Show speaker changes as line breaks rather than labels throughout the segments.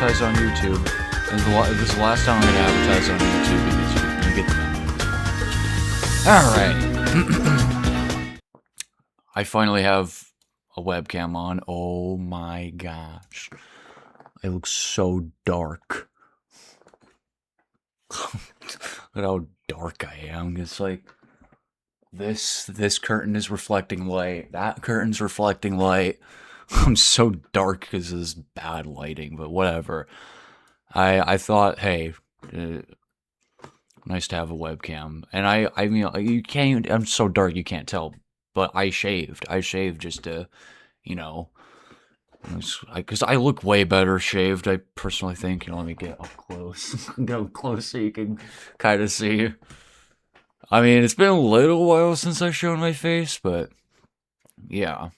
advertise on YouTube. And this is the last time I'm going to advertise on YouTube because you get the memo. Alright. I finally have a webcam on. Oh my gosh. It looks so dark. Look at how dark I am. It's like this curtain is reflecting light. That curtain's reflecting light. I'm so dark because of this bad lighting, but whatever. I thought, hey, nice to have a webcam. And I mean, you can't even, I'm so dark you can't tell, but I shaved. I shaved just to, you know, because I look way better shaved, I personally think. You know, let me get up close. Go close so you can kind of see. I mean, it's been a little while since I've shown my face, but yeah.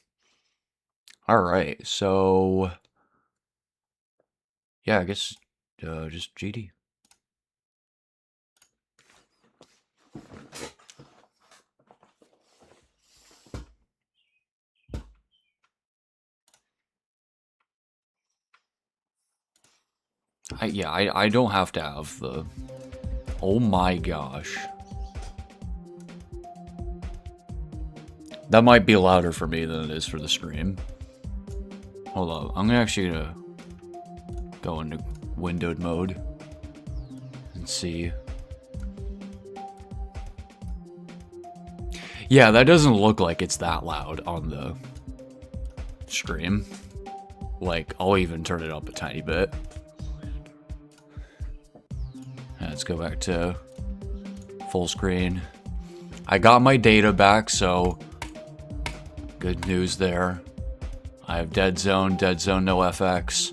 Alright, so yeah, I guess just GD. I don't have to have the... Oh my gosh. That might be louder for me than it is for the stream. Hold on, I'm actually gonna go into windowed mode and see. Yeah, that doesn't look like it's that loud on the stream. Like, I'll even turn it up a tiny bit. Let's go back to full screen. I got my data back, so good news there. I have Dead Zone no FX,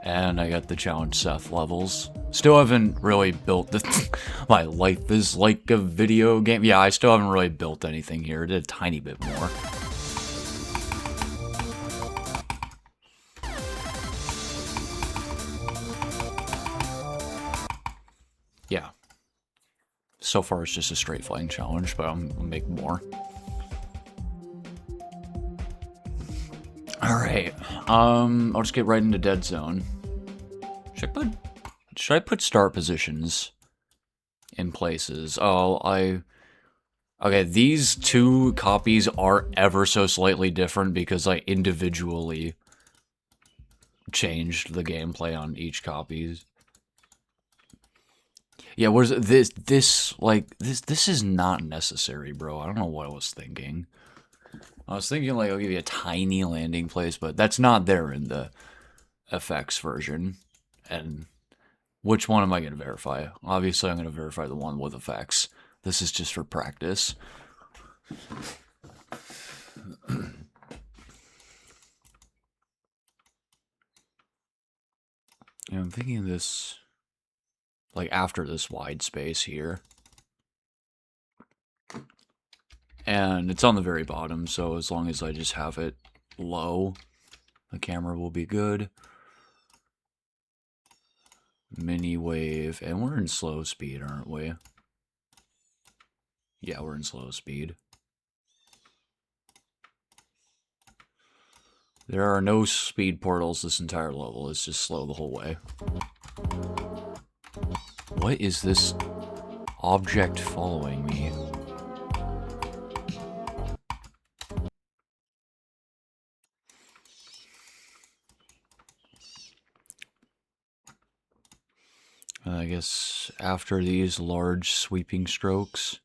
and I got the Challenge Seth levels. Still haven't really built the... My life is like a video game. Yeah, I still haven't really built anything here. Did a tiny bit more. Yeah. So far it's just a straight flying challenge, but I'm gonna make more. Alright. I'll just get right into Dead Zone. Should I put start positions in places? Okay, these two copies are ever so slightly different because I individually changed the gameplay on each copies. Yeah, where's this is not necessary, bro. I don't know what I was thinking. I was thinking like I'll give you a tiny landing place, but that's not there in the FX version. And which one am I going to verify? Obviously, I'm going to verify the one with effects. This is just for practice. Yeah, I'm thinking of this, like after this wide space here. And it's on the very bottom, so as long as I just have it low, the camera will be good. Mini wave, and we're in slow speed, aren't we? Yeah, we're in slow speed. There are no speed portals this entire level, it's just slow the whole way. What is this object following me? I guess after these large sweeping strokes.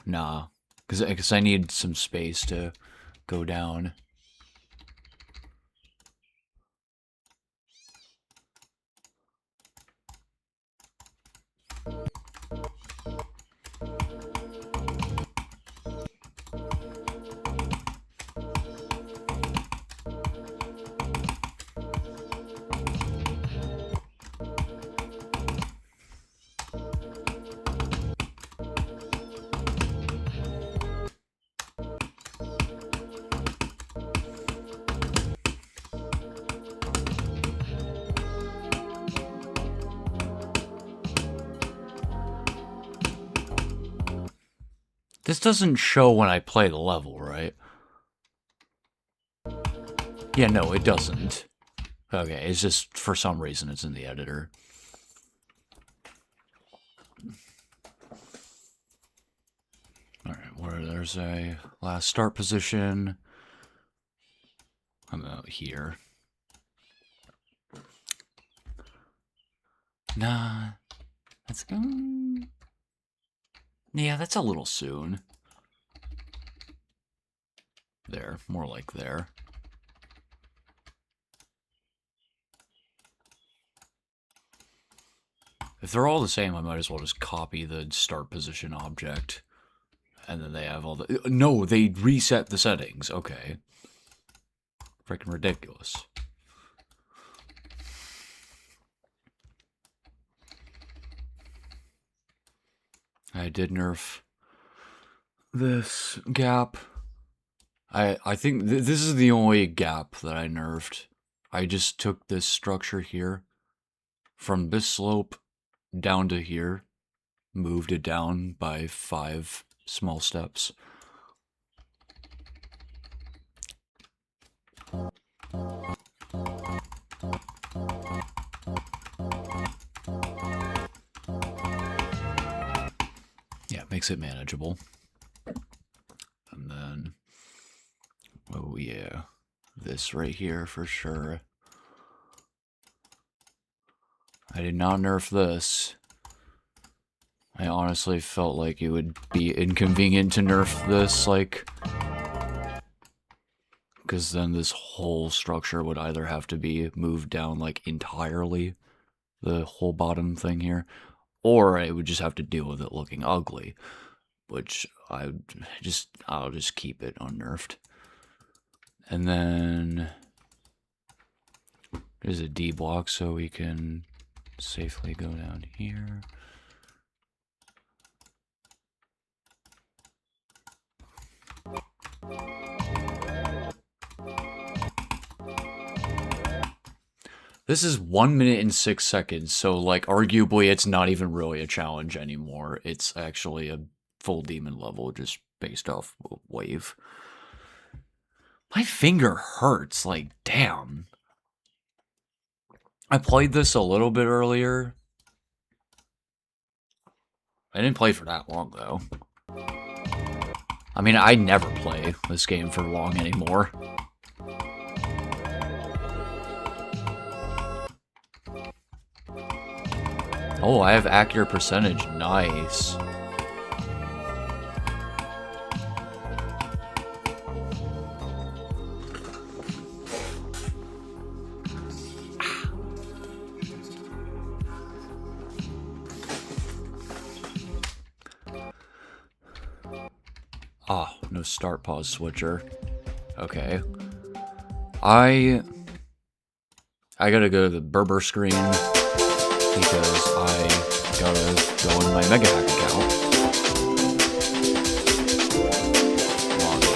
Nah, because I need some space to go down. This doesn't show when I play the level, right? Yeah, no, it doesn't. Okay, it's just, for some reason, it's in the editor. Alright, where there's a last start position. I'm out here. Nah. That's... yeah, that's a little soon. There, more like there. If they're all the same, I might as well just copy the start position object. And then they have all the... no, they reset the settings. Okay. Freaking ridiculous. I did nerf this gap. I think this is the only gap that I nerfed. I just took this structure here from this slope down to here, moved it down by 5 small steps. Yeah, it makes it manageable. And then, oh yeah, this right here for sure. I did not nerf this. I honestly felt like it would be inconvenient to nerf this, like, because then this whole structure would either have to be moved down, like, entirely, the whole bottom thing here, or I would just have to deal with it looking ugly, which I'll just keep it unnerfed. And then there's a D block so we can safely go down here. This is 1 minute and 6 seconds, so, like, arguably it's not even really a challenge anymore. It's actually a full demon level just based off wave. My finger hurts, like, damn. I played this a little bit earlier. I didn't play for that long, though. I mean, I never play this game for long anymore. Oh, I have accurate percentage. Nice. Ah, no start pause switcher. Okay. I gotta go to the Berber screen because I gotta go in my Mega Hack account. Log in.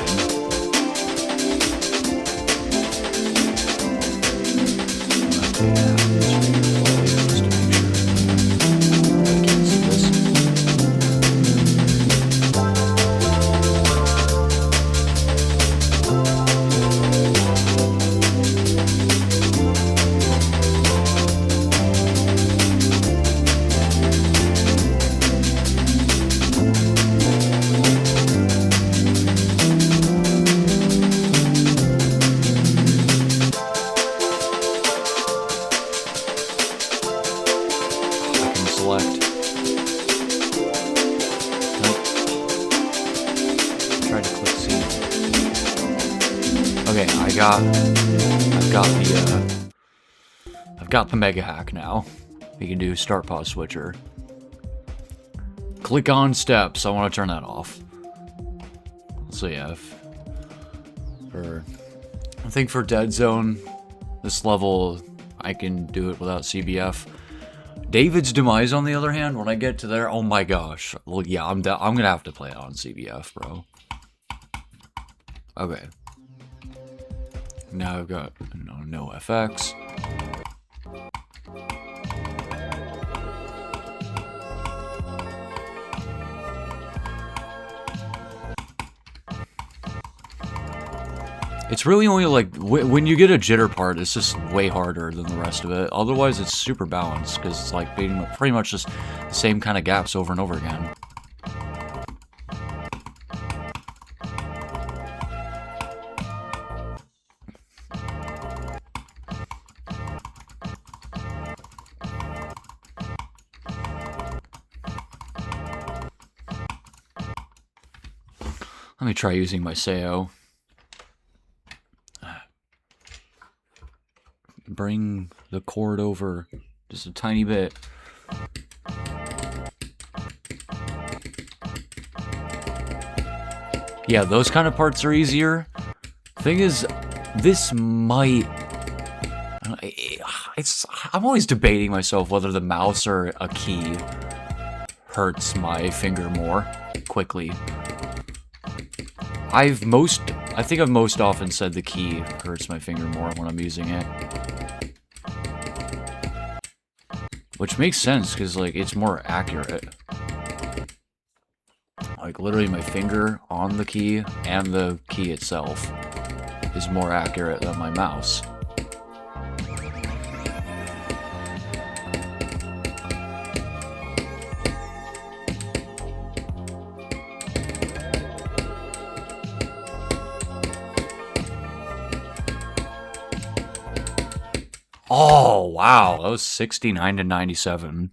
Just to make sure I can see this. I've got the Mega Hack now. We can do start pause switcher. Click on steps. I want to turn that off. So yeah, I think for Dead Zone, this level I can do it without CBF. David's Demise, on the other hand, when I get to there, oh my gosh. Well, yeah, I'm gonna have to play it on CBF, bro. Okay. Now I've got no FX. it's really only like when you get a jitter part, it's just way harder than the rest of it. Otherwise, it's super balanced because it's like pretty much just the same kind of gaps over and over again. Let me try using my Sayo. Bring the cord over just a tiny bit. Yeah, those kind of parts are easier. Thing is, this might... I'm always debating myself whether the mouse or a key hurts my finger more quickly. I think I've most often said the key hurts my finger more when I'm using it. Which makes sense, because, like, it's more accurate. Like, literally my finger on the key and the key itself is more accurate than my mouse. Oh, wow. That was 69 to 97.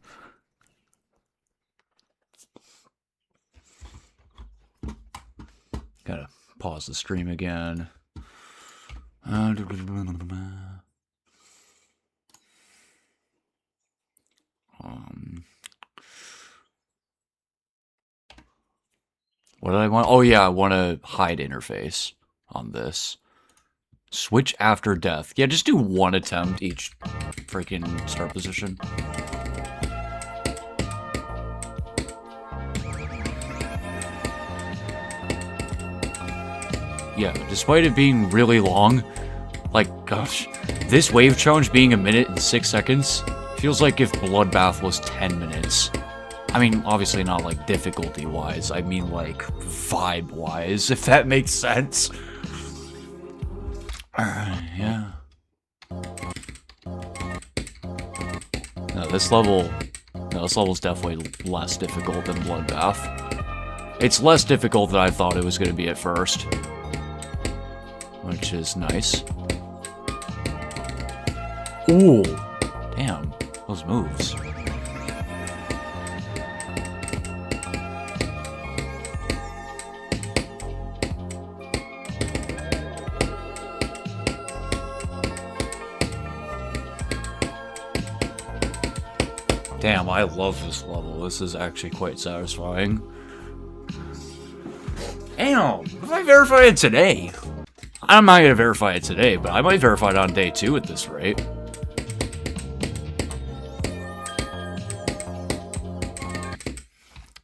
Gotta pause the stream again. What did I want? Oh, yeah, I want to hide interface on this. Switch after death. Yeah, just do one attempt each freaking start position. Yeah, despite it being really long, like, gosh, this wave challenge being 1 minute and 6 seconds feels like if Bloodbath was 10 minutes. I mean, obviously not, like, difficulty-wise. I mean, like, vibe-wise, if that makes sense. Yeah. No, this level's definitely less difficult than Bloodbath. It's less difficult than I thought it was going to be at first. Which is nice. Ooh! Damn, those moves. Damn, I love this level. This is actually quite satisfying. Damn, if I verify it today? I'm not gonna verify it today, but I might verify it on day 2 at this rate.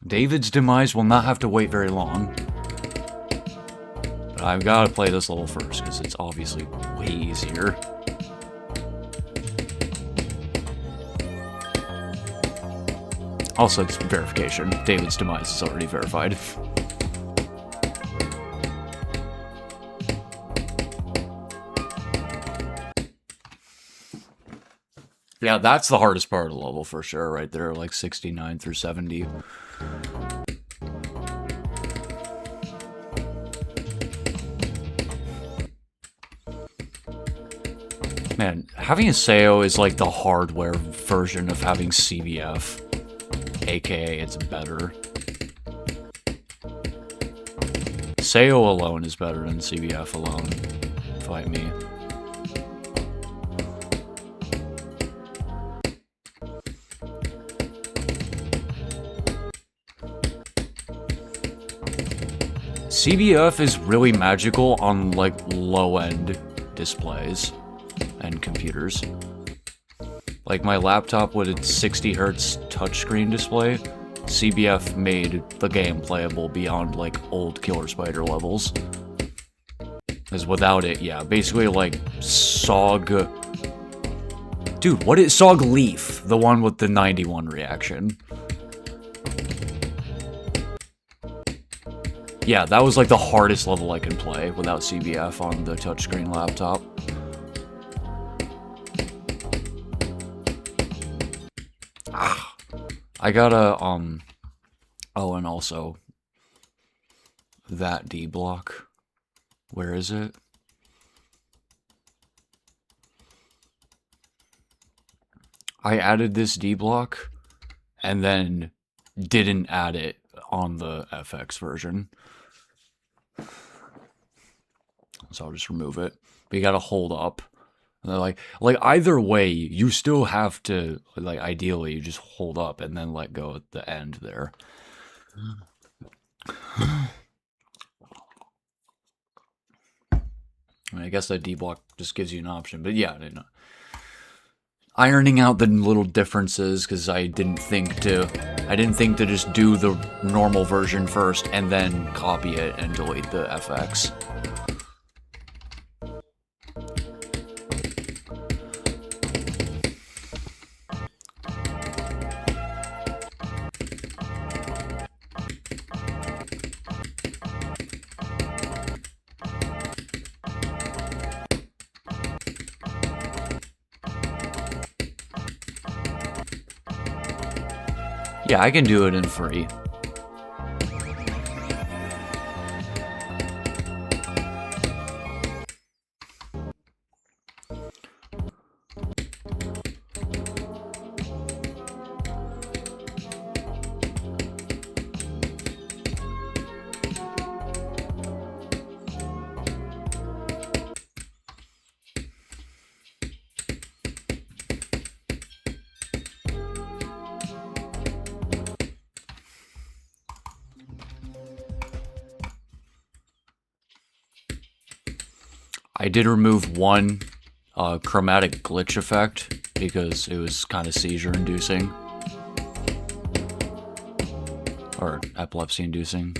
David's demise will not have to wait very long. But I've gotta play this level first, because it's obviously way easier. Also, it's verification. David's demise is already verified. Yeah, that's the hardest part of the level for sure, right there, like 69 through 70. Man, having a Sayo is like the hardware version of having CBF. AKA, it's better. Sayo alone is better than CBF alone. Fight me. CBF is really magical on, like, low-end displays and computers. Like, my laptop with its 60 Hz touchscreen display, CBF made the game playable beyond, like, old Killer Spider levels. Because without it, yeah, basically, like, SOG... Dude, what is SOG Leaf? The one with the 91 reaction. Yeah, that was like the hardest level I can play without CBF on the touchscreen laptop. Ah, I gotta, oh, and also that D block. Where is it? I added this D block and then didn't add it on the FX version. So I'll just remove it. But you gotta hold up. And they're like either way, you still have to, like, ideally, you just hold up and then let go at the end there. I mean, I guess that D block just gives you an option, but yeah, ironing out the little differences because I didn't think to just do the normal version first and then copy it and delete the FX. Yeah, I can do it in free. I did remove one chromatic glitch effect because it was kind of seizure inducing. Or epilepsy inducing.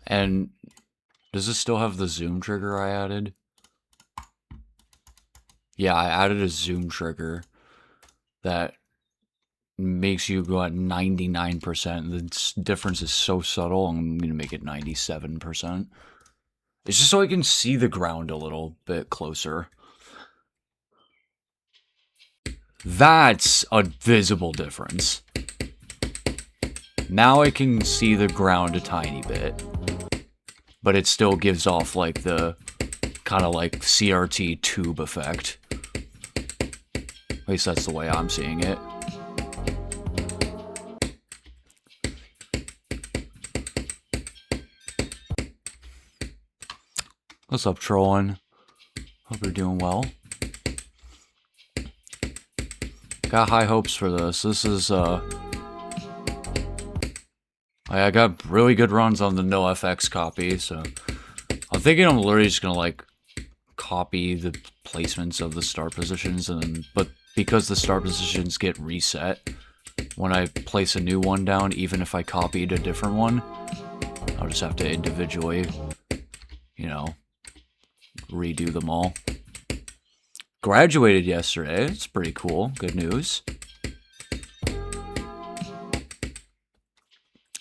And does this still have the zoom trigger I added? Yeah, I added a zoom trigger that makes you go at 99%. The difference is so subtle, I'm going to make it 97%. It's just so I can see the ground a little bit closer. That's a visible difference. Now I can see the ground a tiny bit. But it still gives off, like, the kind of, like, CRT tube effect. At least that's the way I'm seeing it. What's up, Trollin? Hope you're doing well. Got high hopes for this. This is, I got really good runs on the no FX copy, so I'm thinking I'm literally just gonna, like, copy the placements of the start positions, but because the start positions get reset when I place a new one down, even if I copied a different one, I'll just have to individually, you know, redo them all. Graduated yesterday. It's pretty cool. Good news.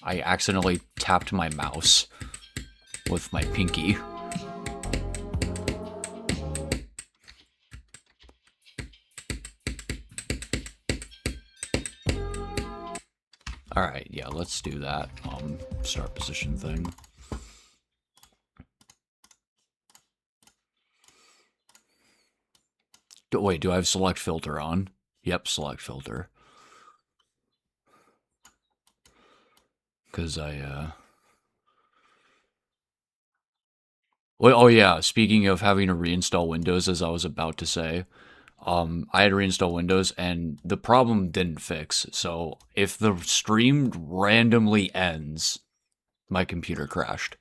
I accidentally tapped my mouse with my pinky. Alright, yeah, let's do that start position thing. Wait, do I have select filter on? Yep, select filter. Because Well, oh yeah, speaking of having to reinstall Windows, as I was about to say, I had to reinstall Windows, and the problem didn't fix. So if the stream randomly ends, my computer crashed.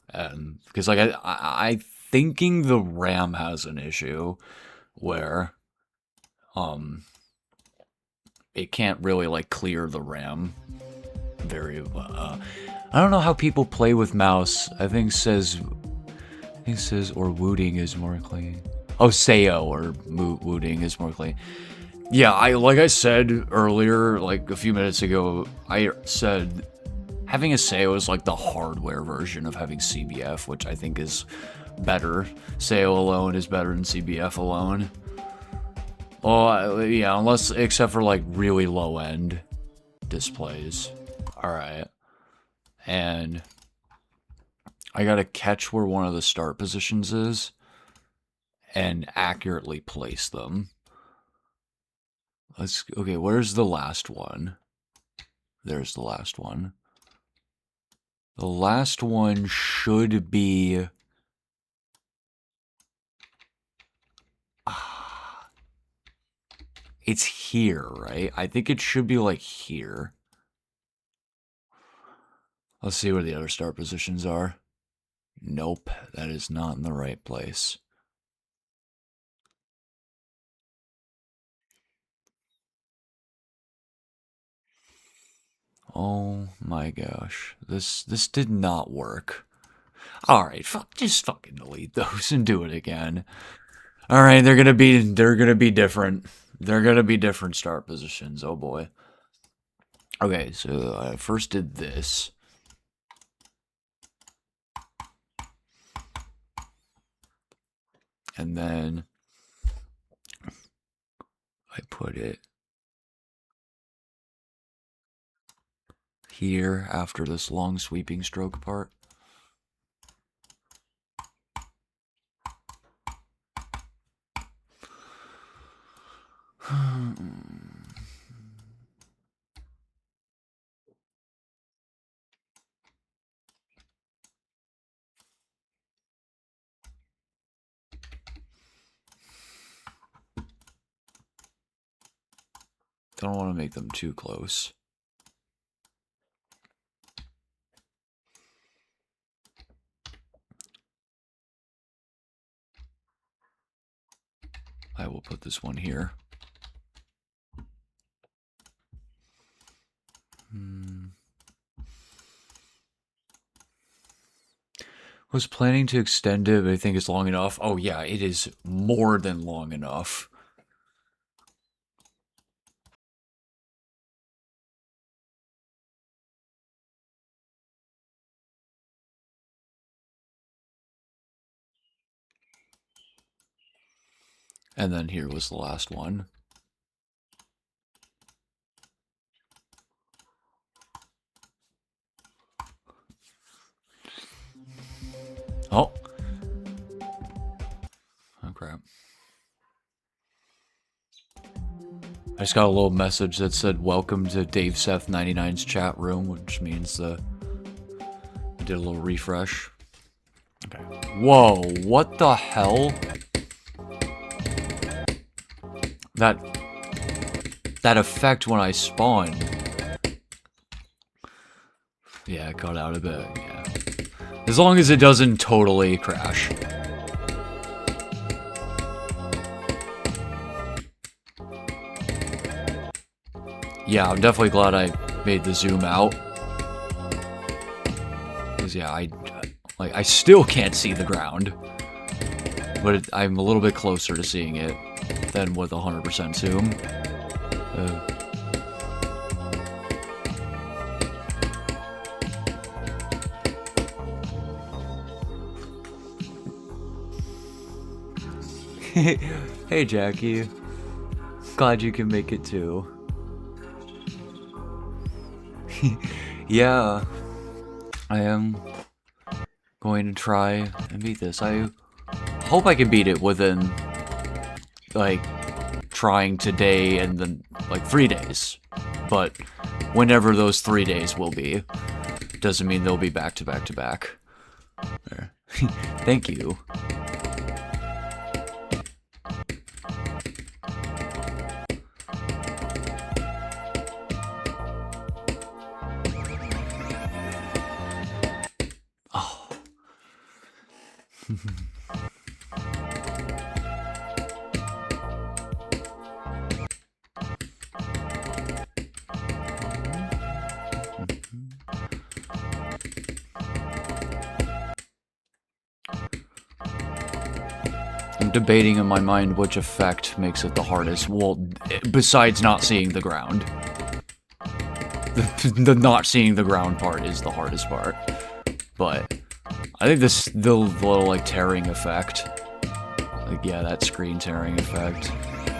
Because, like, I thinking the RAM has an issue where, it can't really, like, clear the RAM very. I don't know how people play with mouse. I think says or wooting is more clean. Oh, Sayo or wooting is more clean. Yeah, like I said earlier, like a few minutes ago, I said having a Sayo is like the hardware version of having CBF, which I think is better. Sayo alone is better than CBF alone. Oh, yeah, except for like really low end displays. Alright. And I gotta catch where one of the start positions is and accurately place them. Okay, where's the last one? There's the last one. The last one should be... It's here, right? I think it should be like here. Let's see where the other start positions are. Nope, that is not in the right place. Oh my gosh. This did not work. Alright, just fucking delete those and do it again. Alright, they're gonna be different. They're gonna be different start positions, oh boy. Okay, so I first did this. And then I put it here after this long sweeping stroke part. Don't want to make them too close. I will put this one here. Was planning to extend it, but I think it's long enough. Oh yeah, it is more than long enough. And then here was the last one. Oh. Oh, crap. I just got a little message that said, welcome to Dave Seth 99's chat room, which means I did a little refresh. Okay. Whoa, what the hell? That effect when I spawn. Yeah, it cut out a bit, yeah. As long as it doesn't totally crash. Yeah, I'm definitely glad I made the zoom out. Because yeah, I still can't see the ground. But I'm a little bit closer to seeing it than with 100% zoom. Hey Jackie, glad you can make it too. Yeah, I am going to try and beat this. I hope I can beat it within, like, trying today and then, like, 3 days. But whenever those 3 days will be, doesn't mean they'll be back to back to back. There. Thank you. Oh. I'm debating in my mind which effect makes it the hardest. Well, besides not seeing the ground. The not seeing the ground part is the hardest part. But I think the little, like, tearing effect. Like, yeah, that screen tearing effect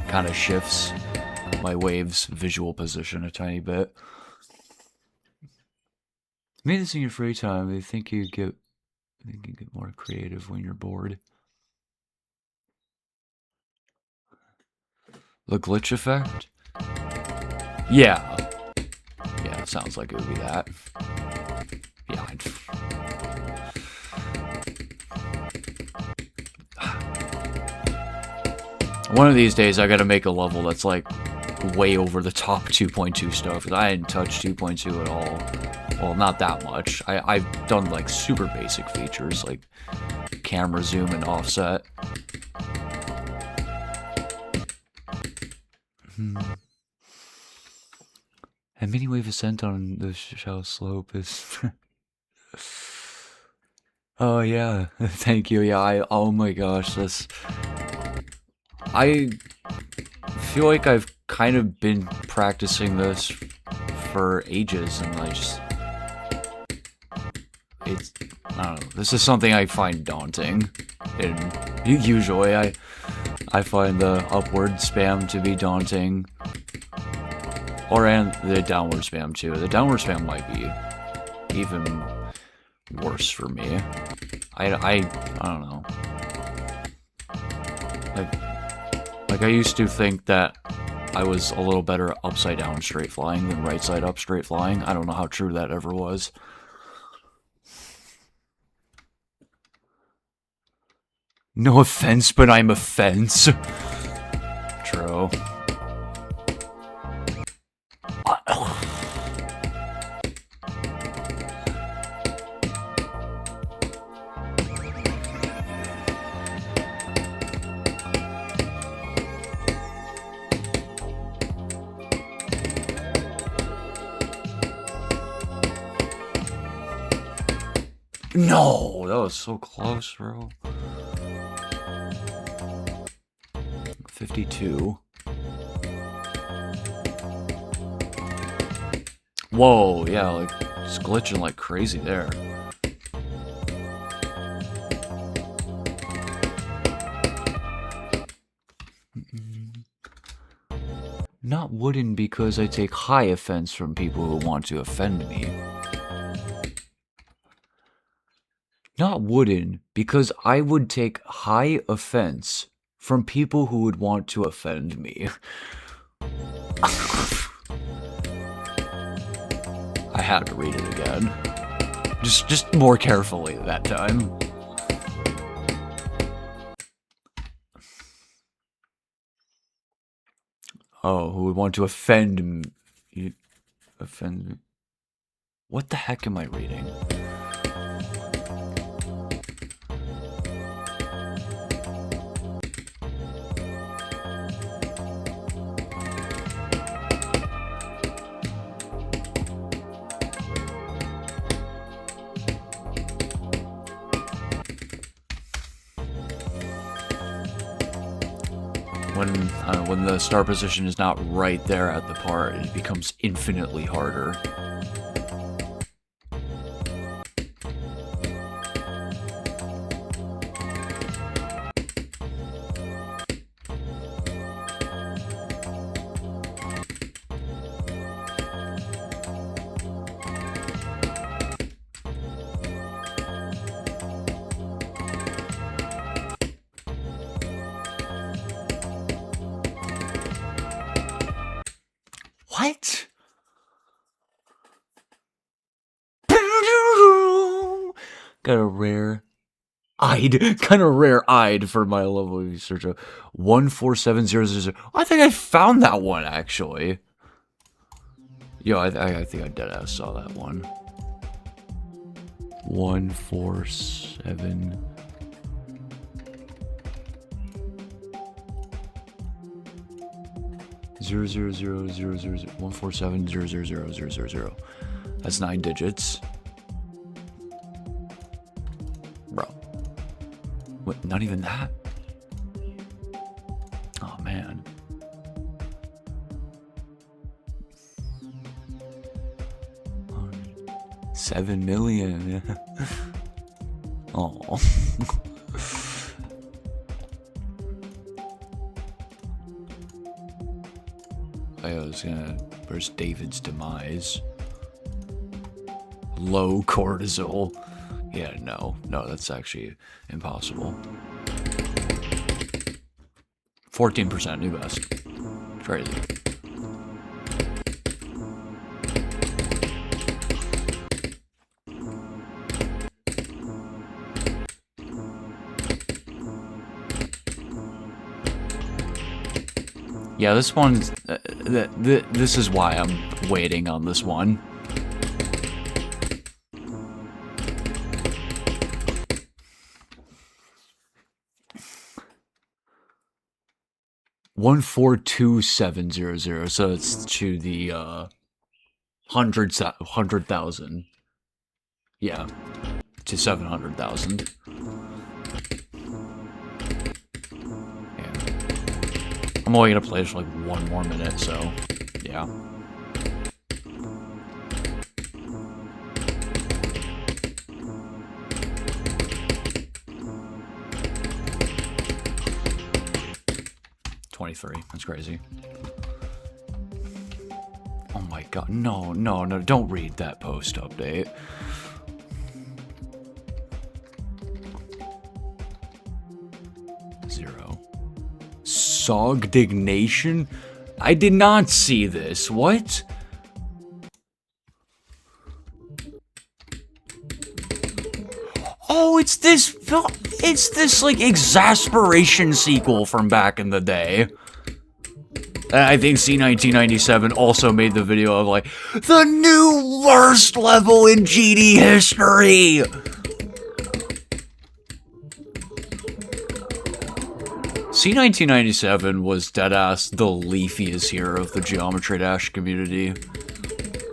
kind of shifts my wave's visual position a tiny bit. Make this in your free time. I think you get more creative when you're bored. The glitch effect? Yeah. Yeah, it sounds like it would be that. Yeah, one of these days I gotta make a level that's like way over the top 2.2 stuff, because I didn't touch 2.2 at all. Well, not that much. I've done like super basic features like camera zoom and offset. And mini wave ascent on the shallow slope is... Oh yeah, thank you. Yeah, oh my gosh, this... I feel like I've kind of been practicing this for ages, and I just... I don't know, this is something I find daunting. And usually I find the upward spam to be daunting. And the downward spam too. The downward spam might be even worse for me. I don't know. Like I used to think that I was a little better at upside down straight flying than right side up straight flying. I don't know how true that ever was. No offense, but I'm a fence. True. No, that was so close, bro. 52. Whoa, yeah, like, it's glitching like crazy there. Not wooden because I take high offense from people who want to offend me. Not wooden because I would take high offense from people who would want to offend me. I had to read it again. Just more carefully that time. Oh, who would want to offend me? Offend me? What the heck am I reading? When the start position is not right there at the part, it becomes infinitely harder. What? Got a rare kind of rare-eyed for my level of search of 147000. I think I found that one actually. Yo, I think I deadass saw that one. 147. Zero zero zero zero zero 147 0000000. That's 9 digits. Bro. What, not even that? 7 million. Oh. I was gonna. Where's David's demise? Low cortisol. Yeah, no, that's actually impossible. 14% new best. Crazy. Yeah, this one's... this is why I'm waiting on this one. $142,700, so it's to the 100,000. Yeah, to 700,000. Yeah, I'm only gonna play this for like 1 more minute, so yeah. That's crazy. Oh my god, no, don't read that post update. Zero. Sogdignation? I did not see this. What? Oh, it's this like exasperation sequel from back in the day. I think C1997 also made the video of like, the new worst level in GD history! C1997 was deadass the leafiest hero of the Geometry Dash community.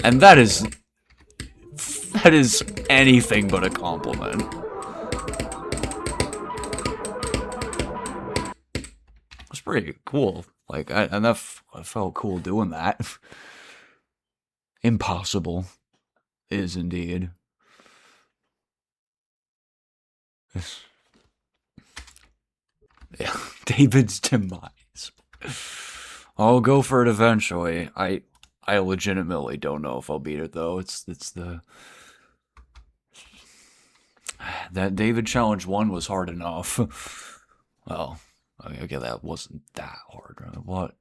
And that is anything but a compliment. It's pretty cool. Like, I felt cool doing that. Impossible. Is indeed. Yeah, David's demise. I'll go for it eventually. I legitimately don't know if I'll beat it though. It's the... That David Challenge 1 was hard enough. Well... Okay, that wasn't that hard. What?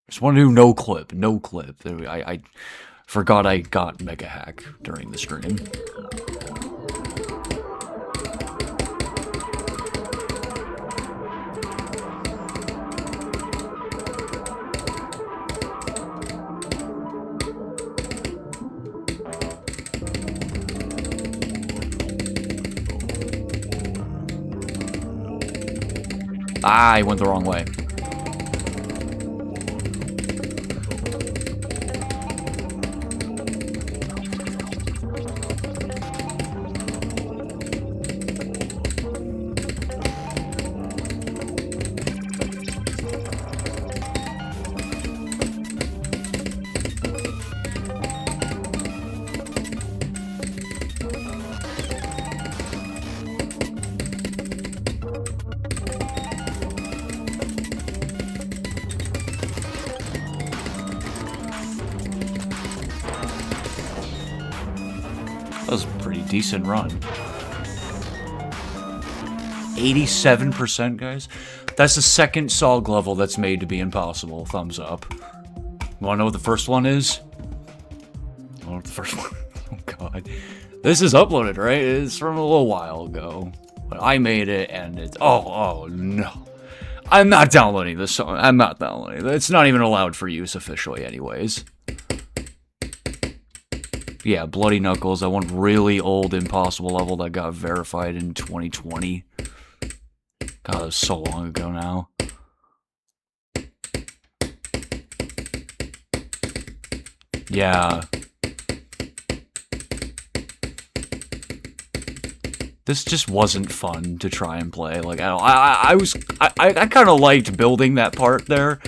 Just want to do no clip. I forgot I got Mega Hack during the stream. Ah, I went the wrong way. That was a pretty decent run. 87%, guys? That's the second SOG level that's made to be impossible. Thumbs up. You wanna know what the first one is? You wanna know what the first one? Oh god. This is uploaded, right? It's from a little while ago. But I made it and it's... Oh no. I'm not downloading this song. I'm not downloading it. It's not even allowed for use officially anyways. Yeah, Bloody Knuckles, that one really old impossible level that got verified in 2020. God, that was so long ago now. Yeah. This just wasn't fun to try and play. Like, I kind of liked building that part there.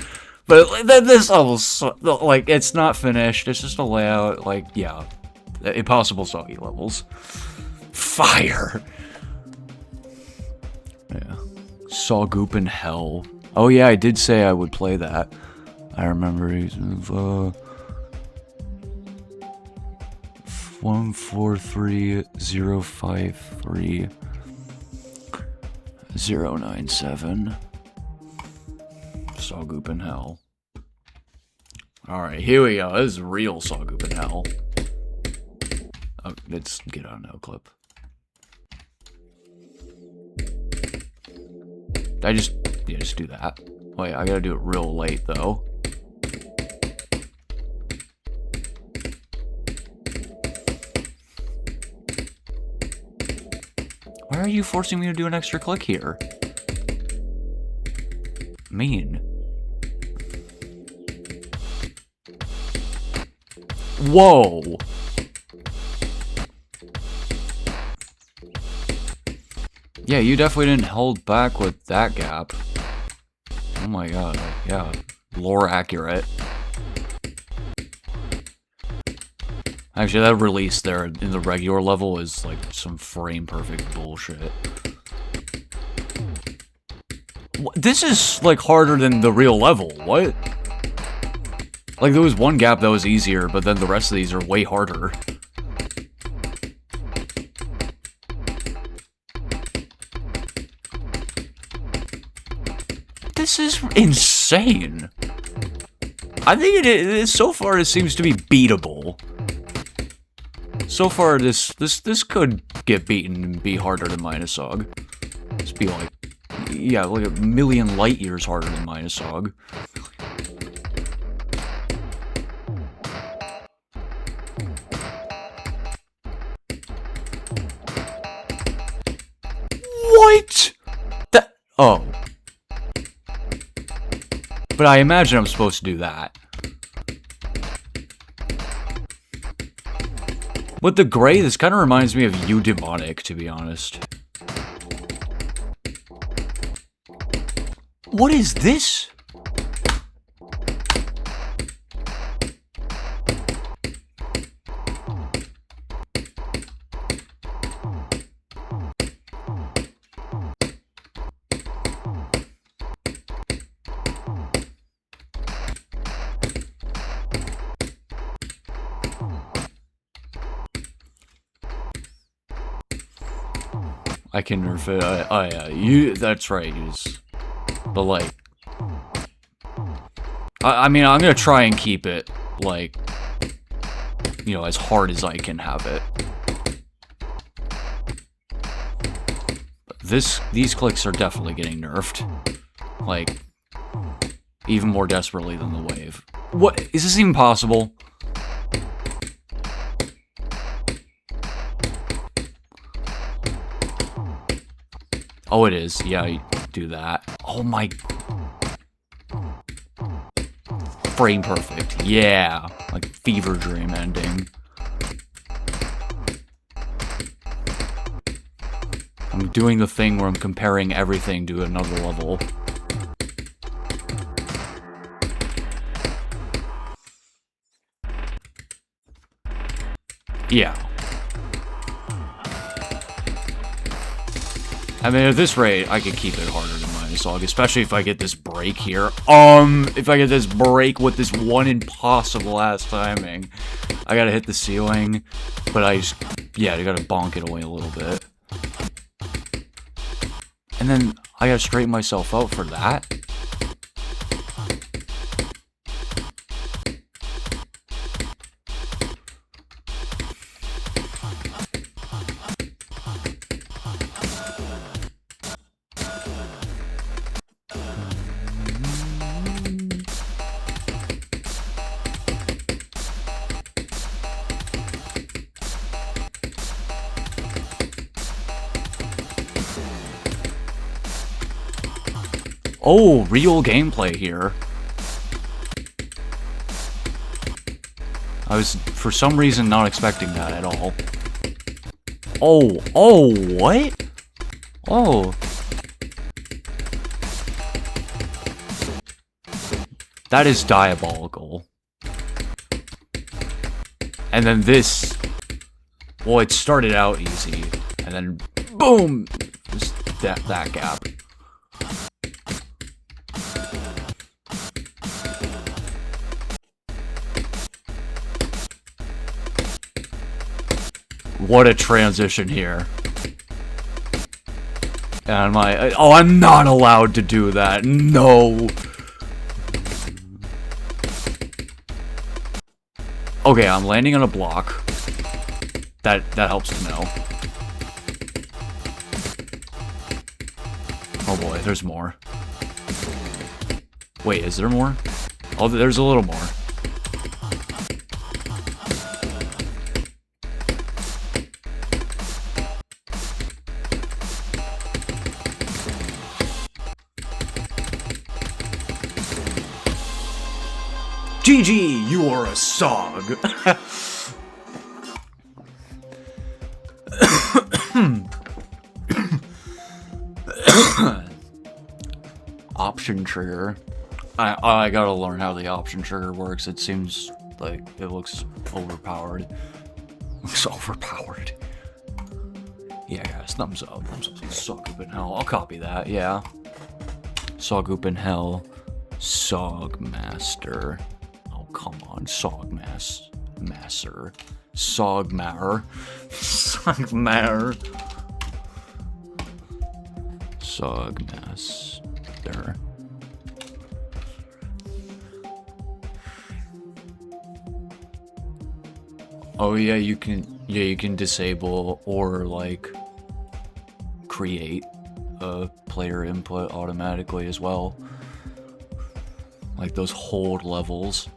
But this level's, like, it's not finished. It's just a layout. Like, yeah. Impossible soggy levels. Fire! Yeah. Saw Goop in Hell. Oh yeah, I did say I would play that. I remember he's 143053 097. Saw Goop in Hell. Alright, here we go. This is real Saw Goop in Hell. Oh, let's get on no clip. Just do that. Wait, I gotta do it real late, though. Why are you forcing me to do an extra click here? Mean. Whoa! Yeah, you definitely didn't hold back with that gap. Oh my god, yeah. Lore accurate. Actually, that release there in the regular level is like some frame perfect bullshit. This is like harder than the real level, what? Like there was one gap that was easier, but then the rest of these are way harder. This is insane. I think so far it seems to be beatable. So far this could get beaten and be harder than Minusog. Just be like, yeah, like a million light years harder than Minusog. What? Oh. But I imagine I'm supposed to do that. With the gray, this kind of reminds me of Demonic, to be honest. What is this? I can nerf it. Oh yeah, that's right. But like, I mean, I'm gonna try and keep it like, you know, as hard as I can have it. But these clicks are definitely getting nerfed, like, even more desperately than the wave. What is this even possible? Oh, it is. Yeah, you do that. Oh my... Frame perfect. Yeah. Like fever dream ending. I'm doing the thing where I'm comparing everything to another level. Yeah. I mean, at this rate, I could keep it harder than Minusog, especially if I get this break here. If I get this break with this one impossible ass timing. I gotta hit the ceiling, but I gotta bonk it away a little bit. And then I gotta straighten myself out for that. Oh, real gameplay here. I was, for some reason, not expecting that at all. Oh, what? Oh. That is diabolical. And then this Well, it started out easy, and then boom, just that gap. What a transition here. And oh, I'm not allowed to do that. No. Okay, I'm landing on a block. That helps to know. Oh boy, there's more. Wait, is there more? Oh, there's a little more. GG, you are a SOG. Option trigger. I gotta learn how the option trigger works. It seems like it looks overpowered. Looks overpowered. Yeah, guys, thumbs up. Thumbs up. Sog Oop in Hell. I'll copy that, yeah. Sog Oop in Hell. Sog Master. Oh, come on. Sog Master. Sogmar. Sogmar. Sogmaster. Oh yeah, you can disable or like create a player input automatically as well. Like those hold levels.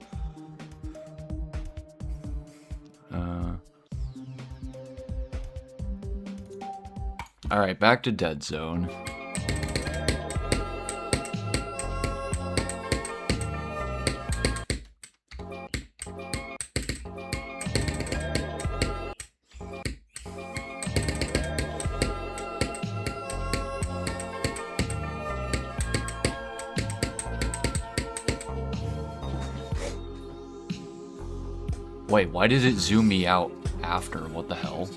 Alright, back to Dead Zone. Wait, why did it zoom me out after? What the hell?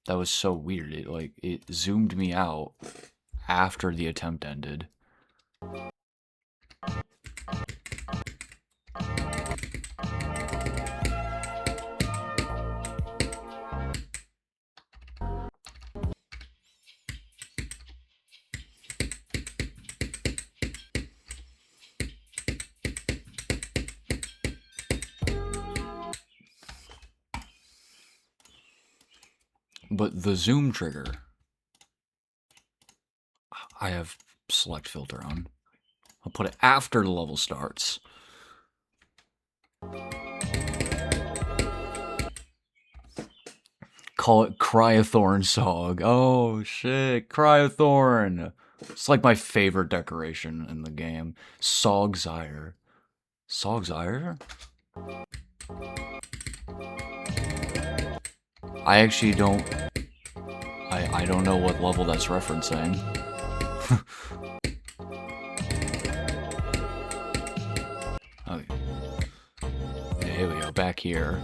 That was so weird. It zoomed me out after the attempt ended. But the zoom trigger, I have select filter on. I'll put it after the level starts. Call it Cryothorn Sog. Oh shit, Cryothorn. It's like my favorite decoration in the game. Sogzire. Sogzire? I actually don't... I don't know what level that's referencing. Okay. Here we go, back here.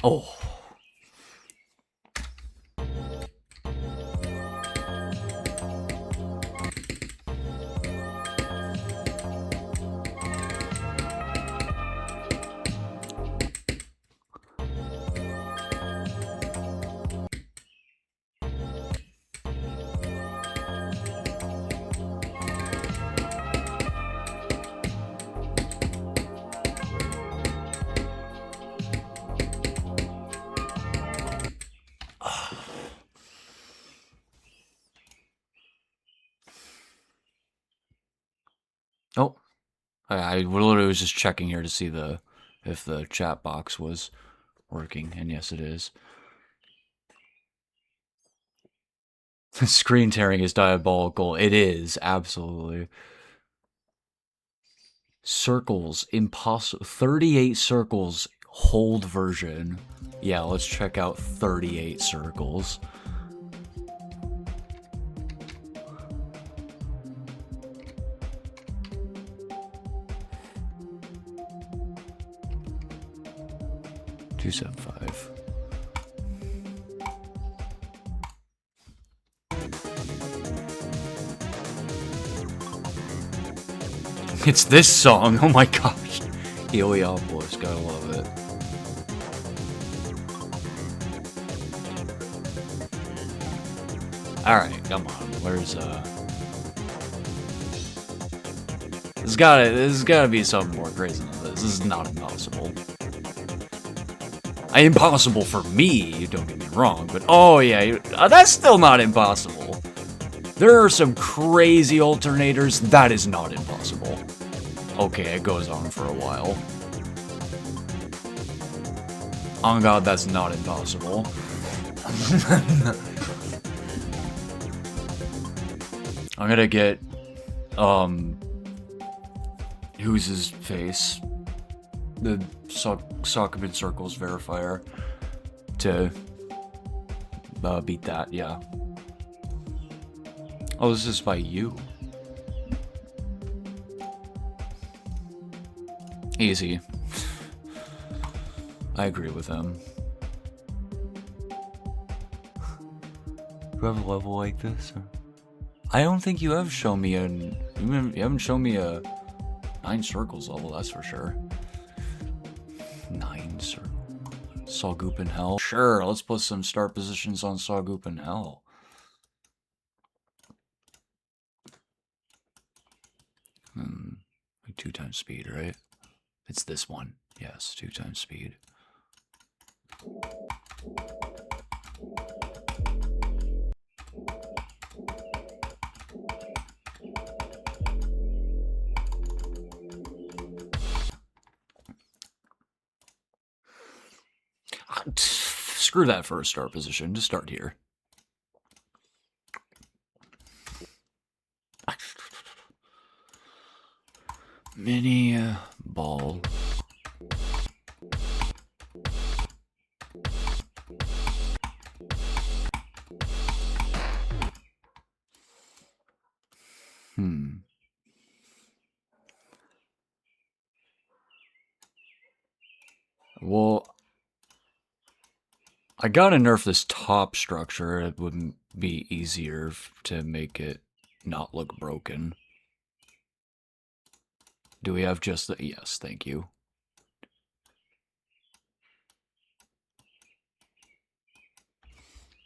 Oh. Oh, I literally was just checking here to see if the chat box was working, and yes, it is. Screen tearing is diabolical. It is, absolutely. Circles, impossible. 38 circles, hold version. Yeah, let's check out 38 circles. 275. It's this song. Oh my gosh. Heliopolis, gotta love it. Alright, come on. Where's This has gotta be something more crazy than this. This is not impossible. Impossible for me, don't get me wrong, but oh yeah, that's still not impossible. There are some crazy alternators, that is not impossible. Okay, it goes on for a while. Oh god, that's not impossible. I'm gonna get, who's his face? The Sockman Circles verifier to beat that, yeah. Oh, this is by you. Easy. I agree with him. Do you have a level like this? I don't think you have shown me you haven't shown me a 9 circles level, that's for sure. 9 circles. Sawgoop in Hell. Sure, let's put some start positions on Sawgoop in Hell. Like 2 times speed, right? It's this one. Yes, 2 times speed. Screw that for a start position. Just start here. Mini ball. Well, I gotta nerf this top structure. It wouldn't be easier to make it not look broken. Do we have just the... Yes, thank you.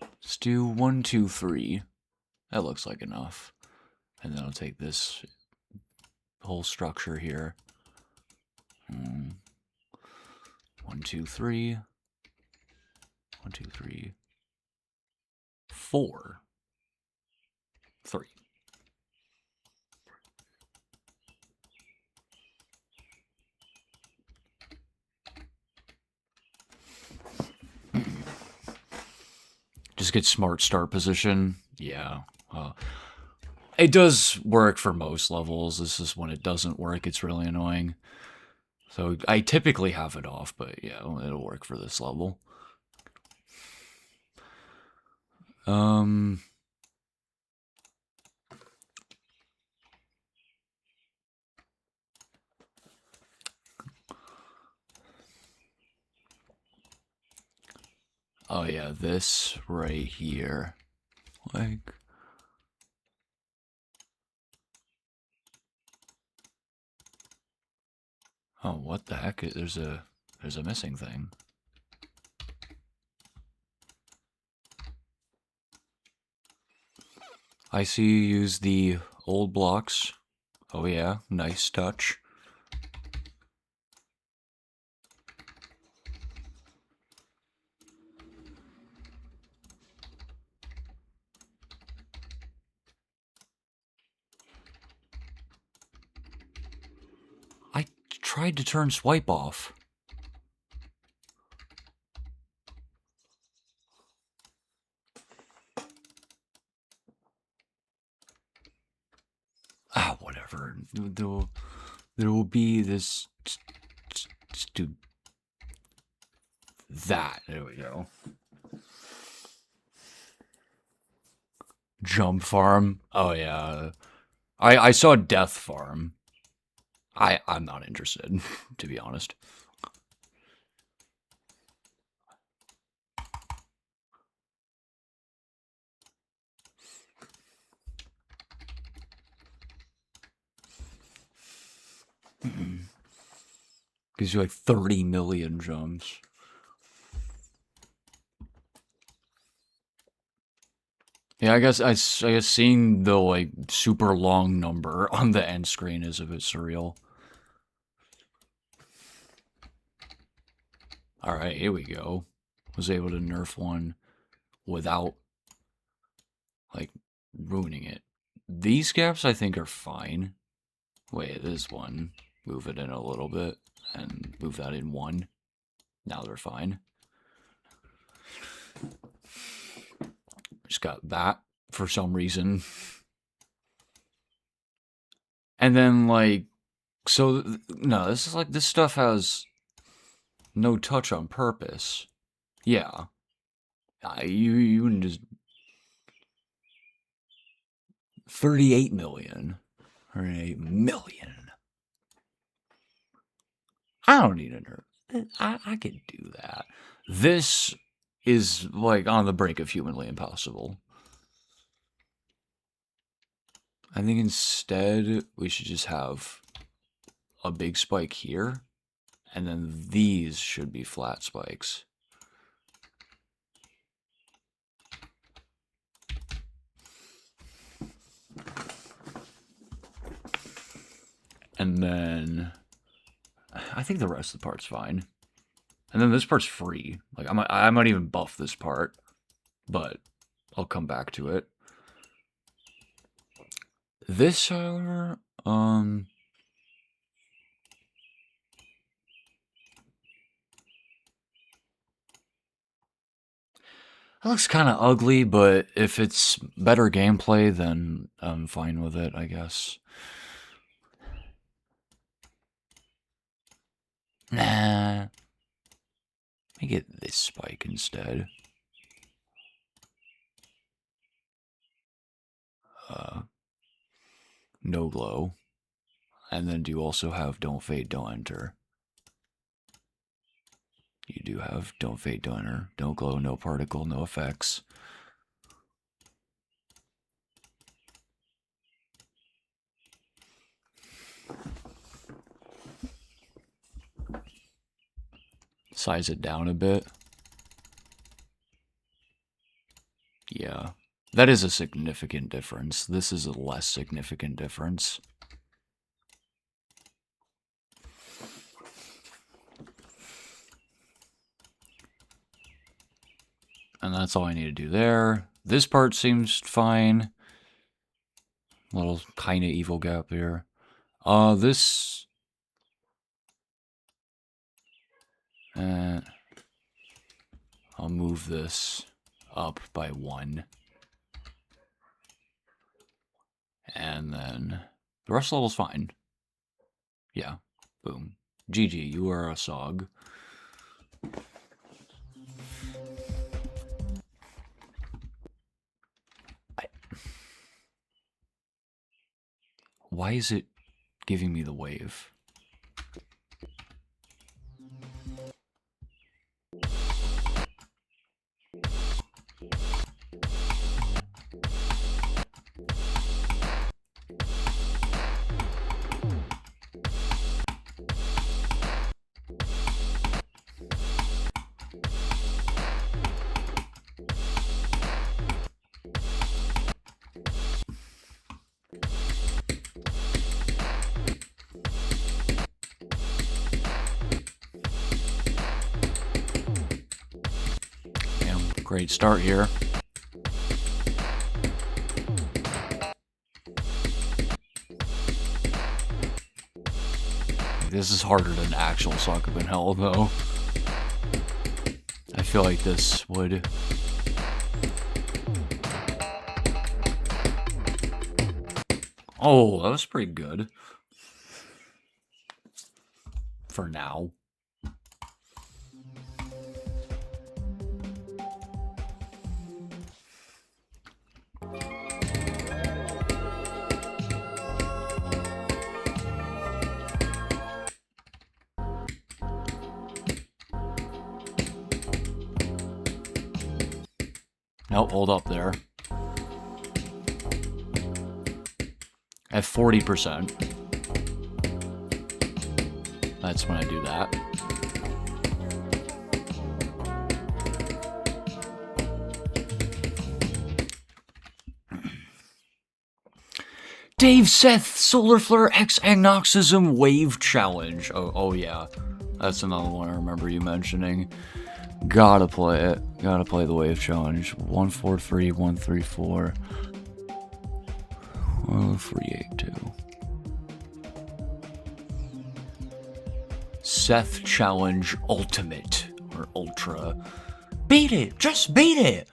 Let's do 1, 2, 3. That looks like enough. And then I'll take this whole structure here. 1, 2, 3. 1, 2, 3. 4. 3. Just get smart start position. Yeah. It does work for most levels. This is when it doesn't work, it's really annoying. So I typically have it off, but yeah, it'll work for this level. Oh yeah, this right here. Like... Oh, what the heck? There's a missing thing. I see you use the old blocks. Oh yeah, nice touch. I tried to turn swipe off. Ah, whatever. There will be this... Just do that. There we go. Jump farm. Oh yeah. I saw death farm. I'm not interested, to be honest. Gives you like 30 million gems. Yeah, I guess seeing the like super long number on the end screen is a bit surreal. All right, here we go. Was able to nerf one without like ruining it. These gaps I think are fine. Wait, this one. Move it in a little bit and move that in one. Now they're fine. Just got that for some reason. And then like, so no, this is like, this stuff has no touch on purpose. Yeah. You wouldn't just 38 million. 38 million. I don't need a nerf. I could do that. This is like on the brink of humanly impossible. I think instead we should just have a big spike here, and then these should be flat spikes. And then I think the rest of the part's fine. And then this part's free. Like I might even buff this part, but I'll come back to it. This, however, it looks kind of ugly, but if it's better gameplay, then I'm fine with it, I guess. Nah. Let me get this spike instead. No glow. And then do you also have don't fade, don't enter? You do have don't fade, don't enter. No glow, no particle, no effects. Size it down a bit. Yeah. That is a significant difference. This is a less significant difference. And that's all I need to do there. This part seems fine. Little kind of evil gap here. This... I'll move this up by 1. And then the rest of the level's fine. Yeah. Boom. GG, you are a SOG. Why is it giving me the wave? Great start here. This is harder than actual Sock Up in Hell, though. I feel like this would... Oh, that was pretty good. For now. Nope, hold up there. At 40%. That's when I do that. Dave Seth Solar Flare X Agnoxism Wave Challenge. Oh yeah. That's another one I remember you mentioning. Gotta play it. Gotta play the Wave Challenge. 143134. 382. Seth Challenge Ultimate or Ultra. Beat it! Just beat it!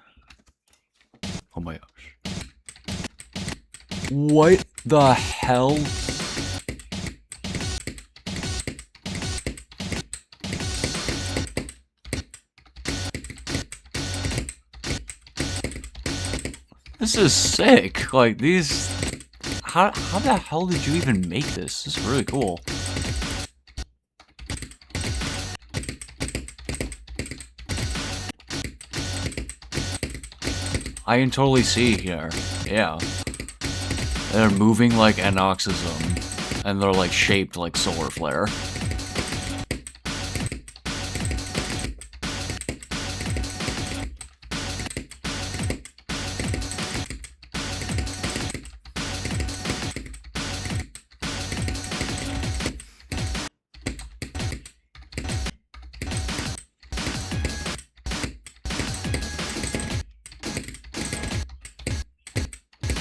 Oh my gosh. What the hell? This is sick. Like, these... How the hell did you even make this? This is really cool. I can totally see here. Yeah. They're moving like Anoxism, and they're like shaped like Solar Flare.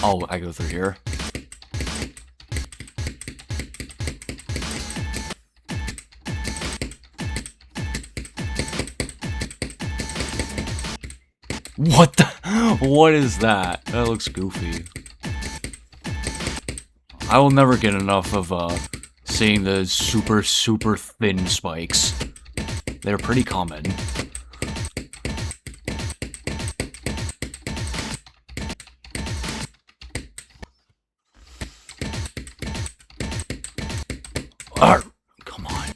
Oh, I go through here. What the? What is that? That looks goofy. I will never get enough of seeing the super thin spikes. They're pretty common. Come on.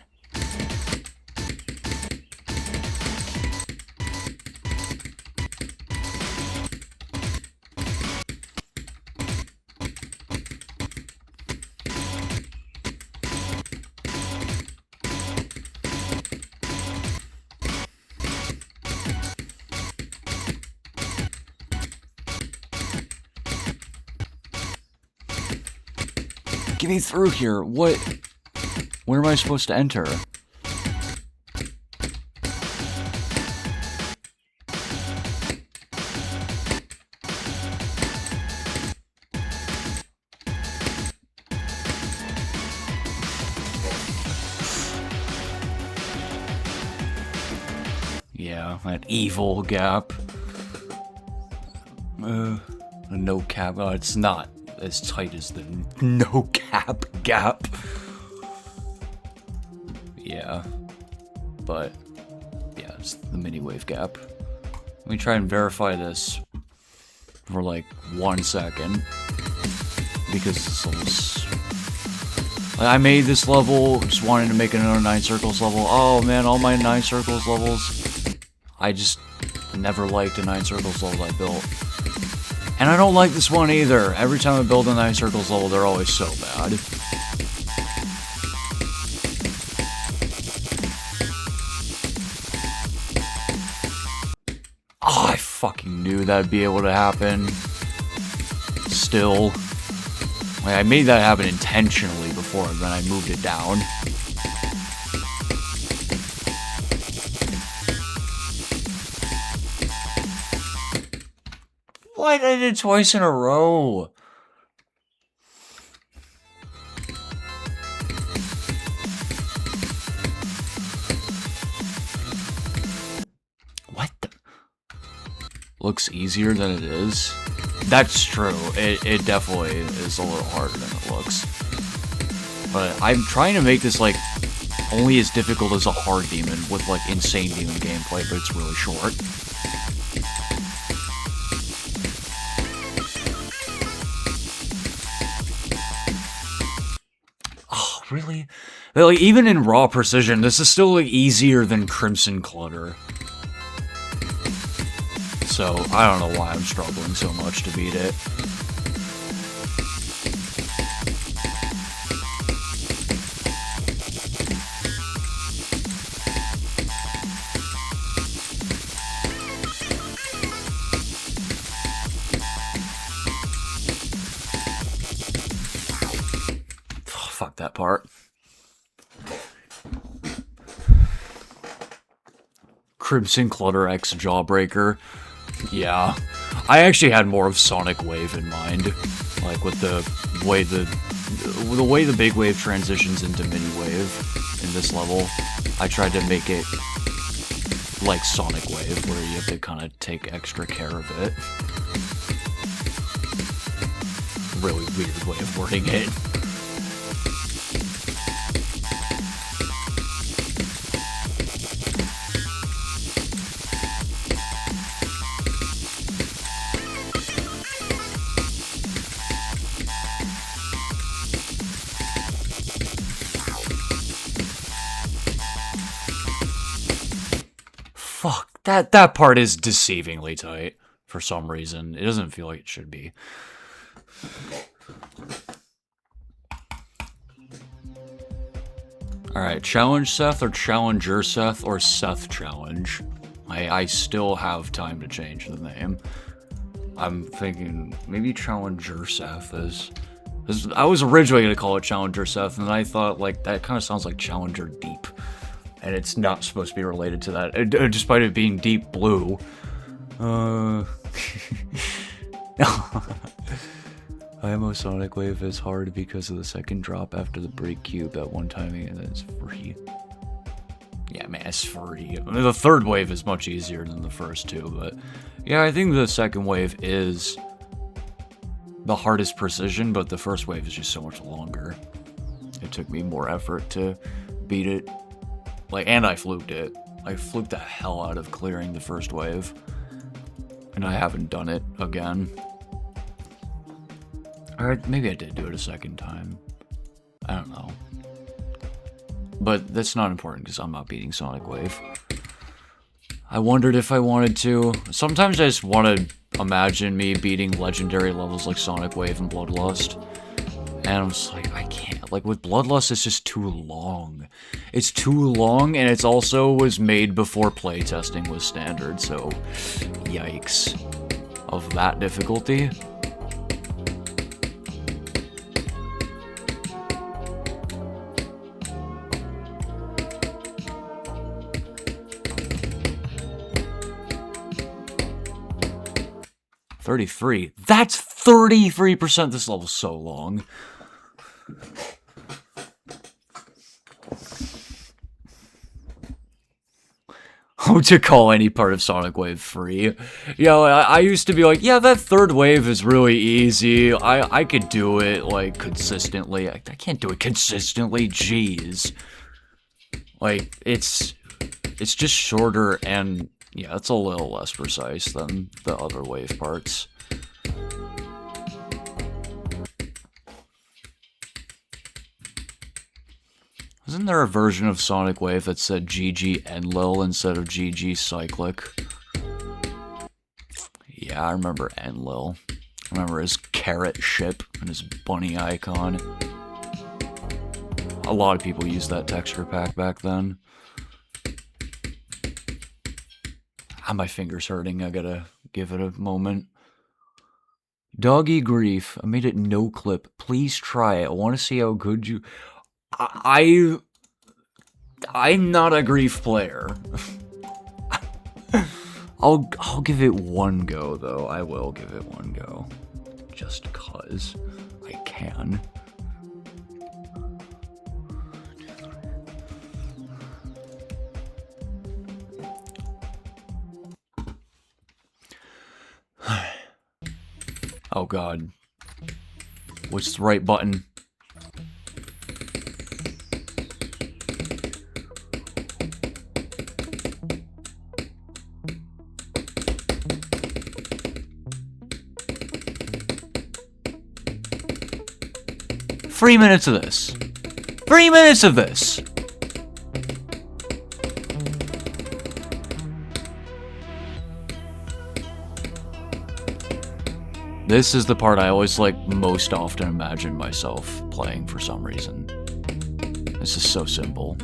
Get me through here. What? Where am I supposed to enter? Yeah, that evil gap. A no cap. Oh, it's not as tight as the no cap gap. Yeah, but yeah, it's the mini wave gap. Let me try and verify this for like 1 second, because this level's... I made this level just wanting to make another 9 circles level. Oh man, all my 9 circles levels, I just never liked the 9 circles level I built. And I don't like this one either. Every time I build a 9 circles level, they're always so bad. Oh, I fucking knew that'd be able to happen. Still. Like, I made that happen intentionally before, and then I moved it down. Why did I do it twice in a row? What the? Looks easier than it is. That's true. It definitely is a little harder than it looks. But I'm trying to make this, like, only as difficult as a hard demon with, like, insane demon gameplay, but it's really short. Oh, really? Like, even in raw precision, this is still, like, easier than Crimson Clutter. So, I don't know why I'm struggling so much to beat it. that part. Crimson Clutter X Jawbreaker. Yeah. I actually had more of Sonic Wave in mind. Like, with the way the big wave transitions into mini wave in this level. I tried to make it like Sonic Wave, where you have to kind of take extra care of it. Really weird way of wording it. Fuck, that part is deceivingly tight for some reason. It doesn't feel like it should be. Alright, Challenge Seth or Challenger Seth or Seth Challenge. I still have time to change the name. I'm thinking maybe Challenger Seth is... I was originally going to call it Challenger Seth, and I thought, like, that kind of sounds like Challenger Deep. And it's not supposed to be related to that, despite it being deep blue. IMO Sonic Wave is hard because of the second drop after the break cube at one timing, and then it's free. Yeah, man, it's free. I mean, the third wave is much easier than the first two, but... Yeah, I think the second wave is the hardest precision, but the first wave is just so much longer. It took me more effort to beat it. Like, and I fluked it. I fluked the hell out of clearing the first wave. And I haven't done it again. Alright, maybe I did do it a second time. I don't know. But that's not important because I'm not beating Sonic Wave. I wondered if I wanted to. Sometimes I just want to imagine me beating legendary levels like Sonic Wave and Bloodlust. And I'm just like, I can't. Like, with Bloodlust, it's just too long. It's too long, and it's also was made before playtesting was standard, so... Yikes. Of that difficulty. $33. That's 33%. This level's so long. How to call any part of Sonic Wave free? Yo, I used to be like, yeah, that third wave is really easy. I could do it, like, consistently. I can't do it consistently, jeez. Like, it's just shorter and, yeah, it's a little less precise than the other wave parts. Isn't there a version of Sonic Wave that said GG Enlil instead of GG Cyclic? Yeah, I remember Enlil. I remember his carrot ship and his bunny icon. A lot of people used that texture pack back then. Ah, my finger's hurting. I gotta give it a moment. Doggy Grief. I made it no clip. Please try it. I want to see how good you... I'm not a Grief player. I'll give it one go, though. I will give it one go. Just cause I can. Oh god. What's the right button? Three minutes of this. 3 minutes of this. This is the part I always, like, most often imagine myself playing for some reason. This is so simple.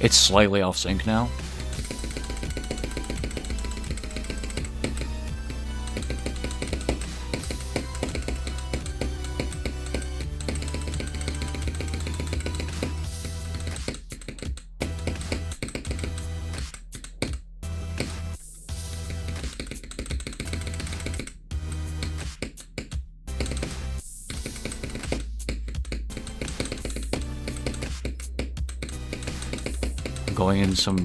It's slightly off sync now. Going in some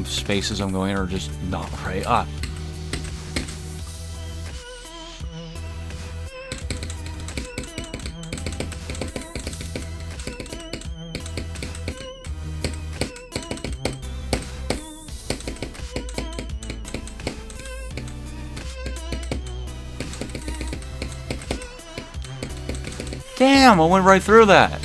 spaces I'm going in are just not right. Ah. Damn, I went right through that.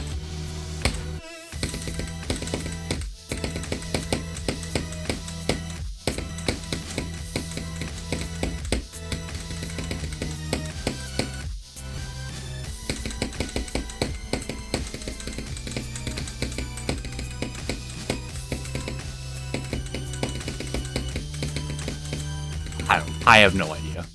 I have no idea.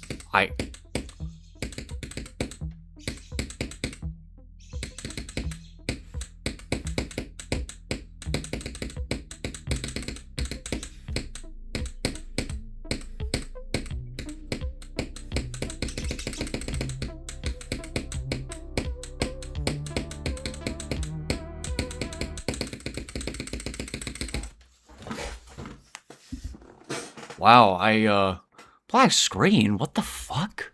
Wow, black screen? What the fuck?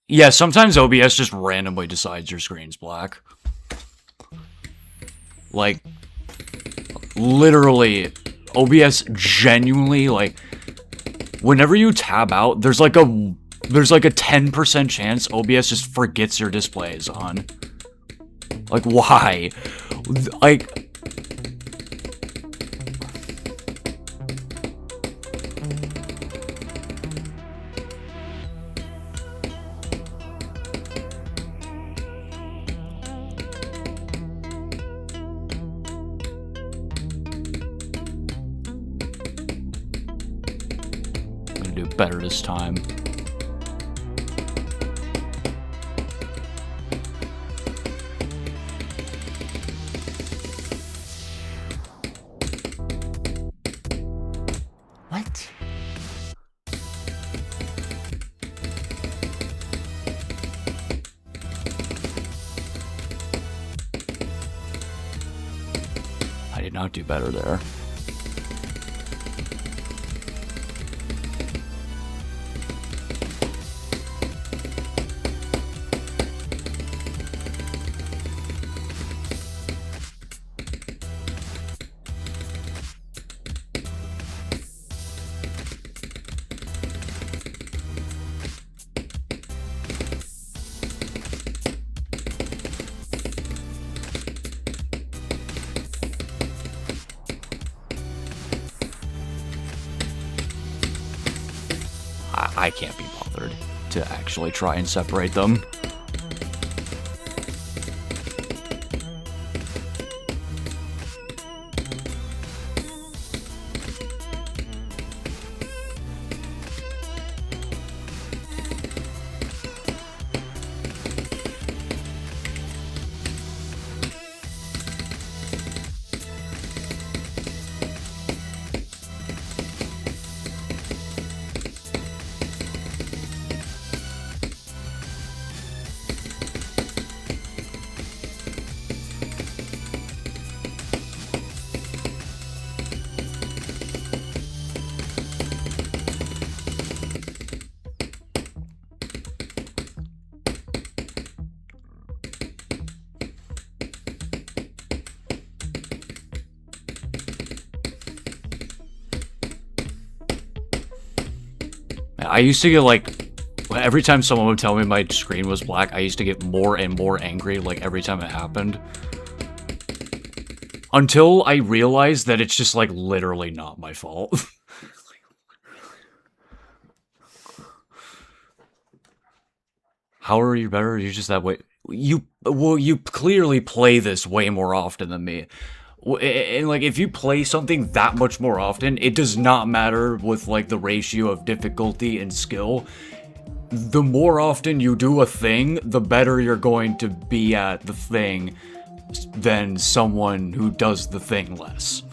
Yeah, sometimes OBS just randomly decides your screen's black. Like, literally, OBS genuinely, like, whenever you tab out, there's like a 10% chance OBS just forgets your display is on. Like, why? Like... do better this time. What? I did not do better there. I can't be bothered to actually try and separate them. I used to get, like, every time someone would tell me my screen was black, I used to get more and more angry, like, every time it happened. Until I realized that it's just, like, literally not my fault. How are you better? You're just that way. Well, you clearly play this way more often than me. And like, if you play something that much more often, it does not matter with like the ratio of difficulty and skill. The more often you do a thing, the better you're going to be at the thing than someone who does the thing less.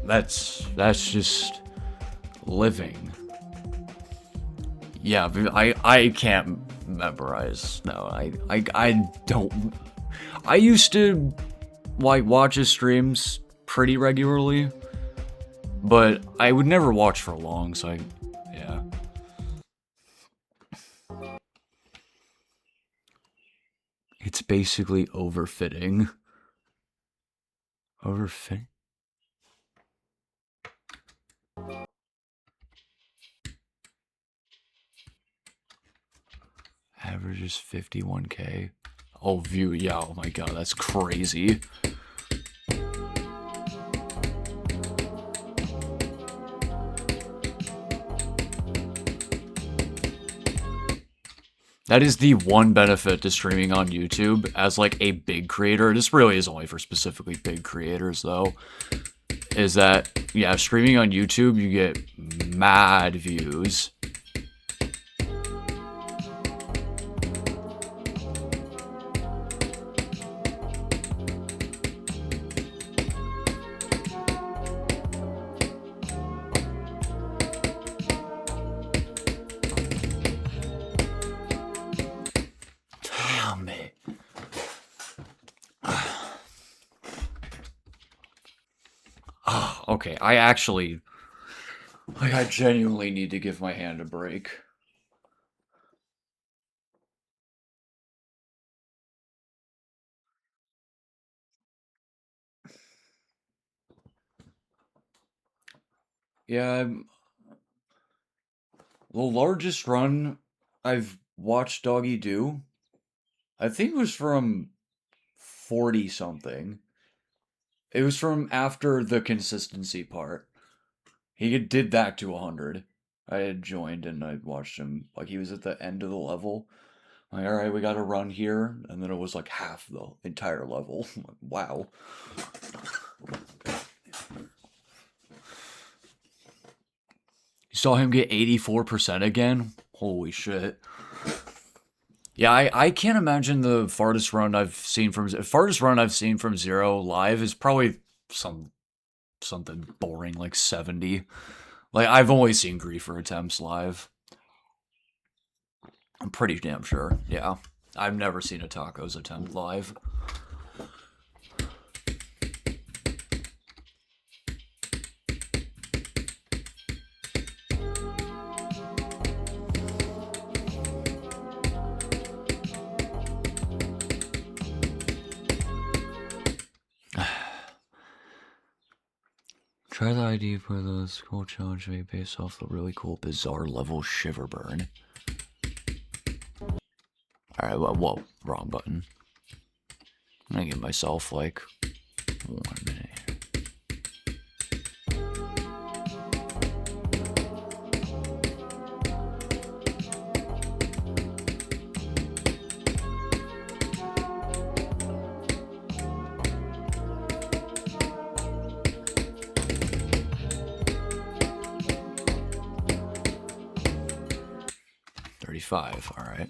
That's just living. Yeah, I can't memorize. No, I don't. I used to like watch his streams pretty regularly, but I would never watch for long, so yeah. It's basically overfitting. Overfitting? Average is 51K. Oh, view, yeah, oh my god, that's crazy. That is the one benefit to streaming on YouTube as like a big creator. This really is only for specifically big creators though. Is that, yeah, streaming on YouTube, you get mad views. Damn it. Oh, okay, I actually, like, I genuinely need to give my hand a break. Yeah, the largest run I've watched Doggy do, I think was from 40 something. It was from after the consistency part. He did that to 100. I had joined and I watched him, like he was at the end of the level. Like, all right, we got to run here, and then it was like half the entire level. Like, wow. You saw him get 84% again? Holy shit. Yeah, I can't imagine the farthest run I've seen from Zero live is probably something boring like 70. Like I've only seen Griefer attempts live. I'm pretty damn sure. Yeah. I've never seen a tacos attempt live. Try the ID for the school challenge made based off the really cool bizarre level shiver burn. Alright, well, whoa, wrong button. I'm gonna give myself like 1 minute. Alright.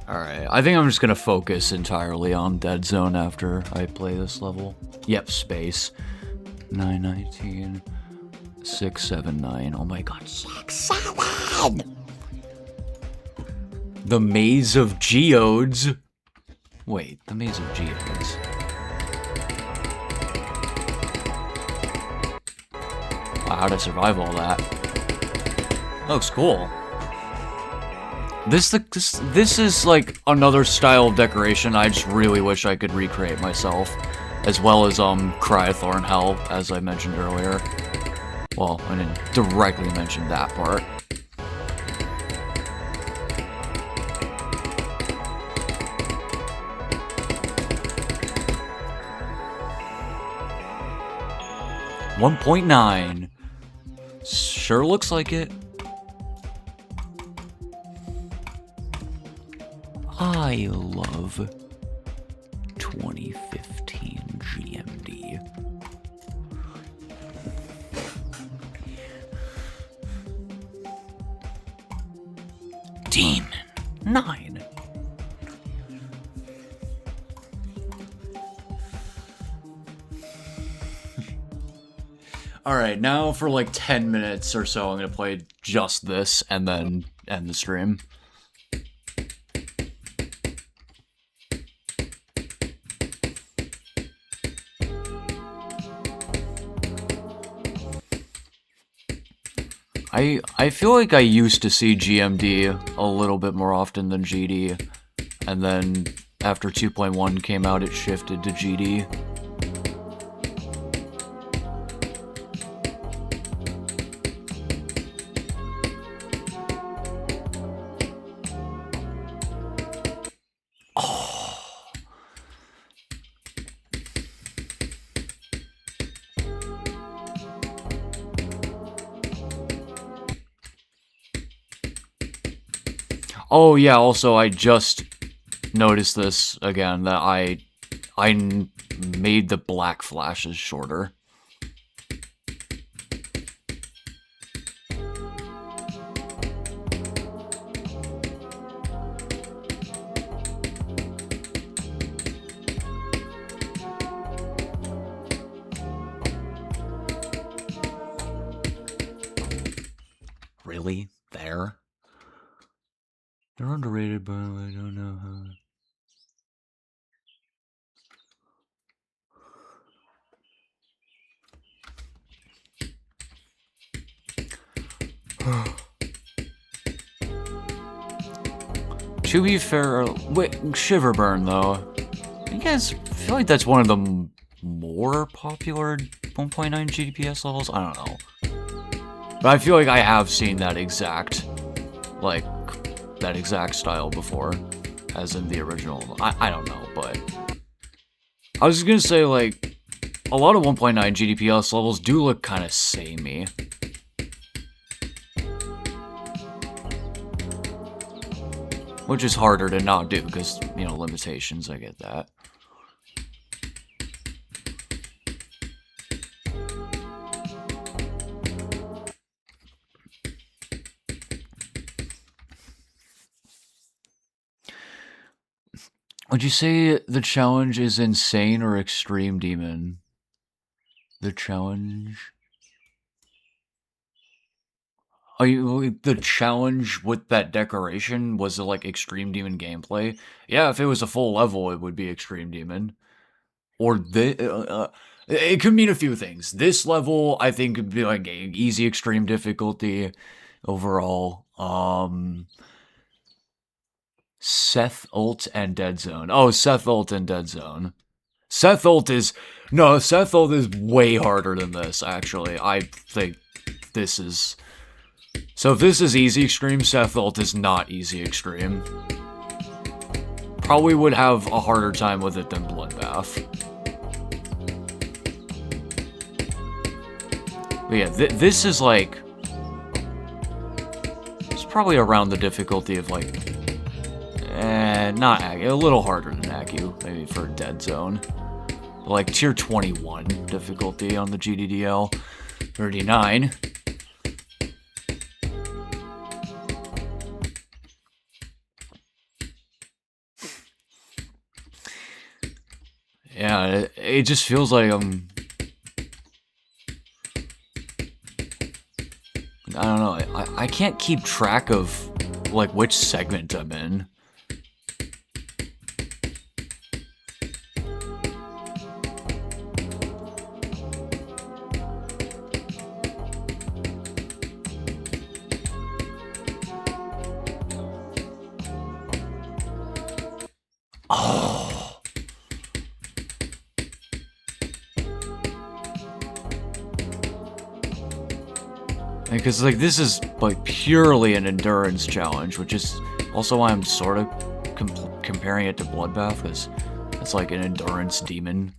Alright, I think I'm just gonna focus entirely on Dead Zone after I play this level. Yep, space. 919. 679. Oh my god, 679! The Maze of Geodes. Wait, the Maze of Geodes. Wow, how'd I survive all that? Looks cool. This is like another style of decoration I just really wish I could recreate myself, as well as Cryothorn Hell, as I mentioned earlier. Well, I didn't directly mention that part. $1.9. Sure looks like it. I love 2015 GMD. Demon 9. Alright, now for like 10 minutes or so, I'm gonna play just this and then end the stream. I feel like I used to see GMD a little bit more often than GD, and then after 2.1 came out, it shifted to GD. Oh yeah, also I just noticed this again, that I made the black flashes shorter. Really? There? They're underrated, but I don't know how. To be fair, wait, Shiverburn though. You guys feel like that's one of the more popular 1.9 GDPS levels? I don't know. But I feel like I have seen that exact, like, that exact style before, as in the original. I don't know, but I was gonna say, like, a lot of 1.9 GDPS levels do look kind of samey. Which is harder to not do, because, you know, limitations, I get that. Would you say the challenge is insane or extreme demon? The challenge? Are you, the challenge with that decoration was like extreme demon gameplay? Yeah, if it was a full level, it would be extreme demon. Or it could mean a few things. This level, I think, could be like easy extreme difficulty overall. Seth ult and Dead Zone. Oh, Seth ult and Dead Zone. Seth ult is way harder than this, actually. I think this is... So if this is easy extreme, Seth ult is not easy extreme. Probably would have a harder time with it than Bloodbath. But yeah, this is like... It's probably around the difficulty of like... not Acu, a little harder than Acu, maybe for Dead Zone. But like tier 21 difficulty on the GDDL. 39. Yeah, it just feels like I'm... I don't know, I can't keep track of, like, which segment I'm in. Oh. Because, like, this is, like, purely an endurance challenge, which is also why I'm sort of comparing it to Bloodbath, because it's, like, an endurance demon.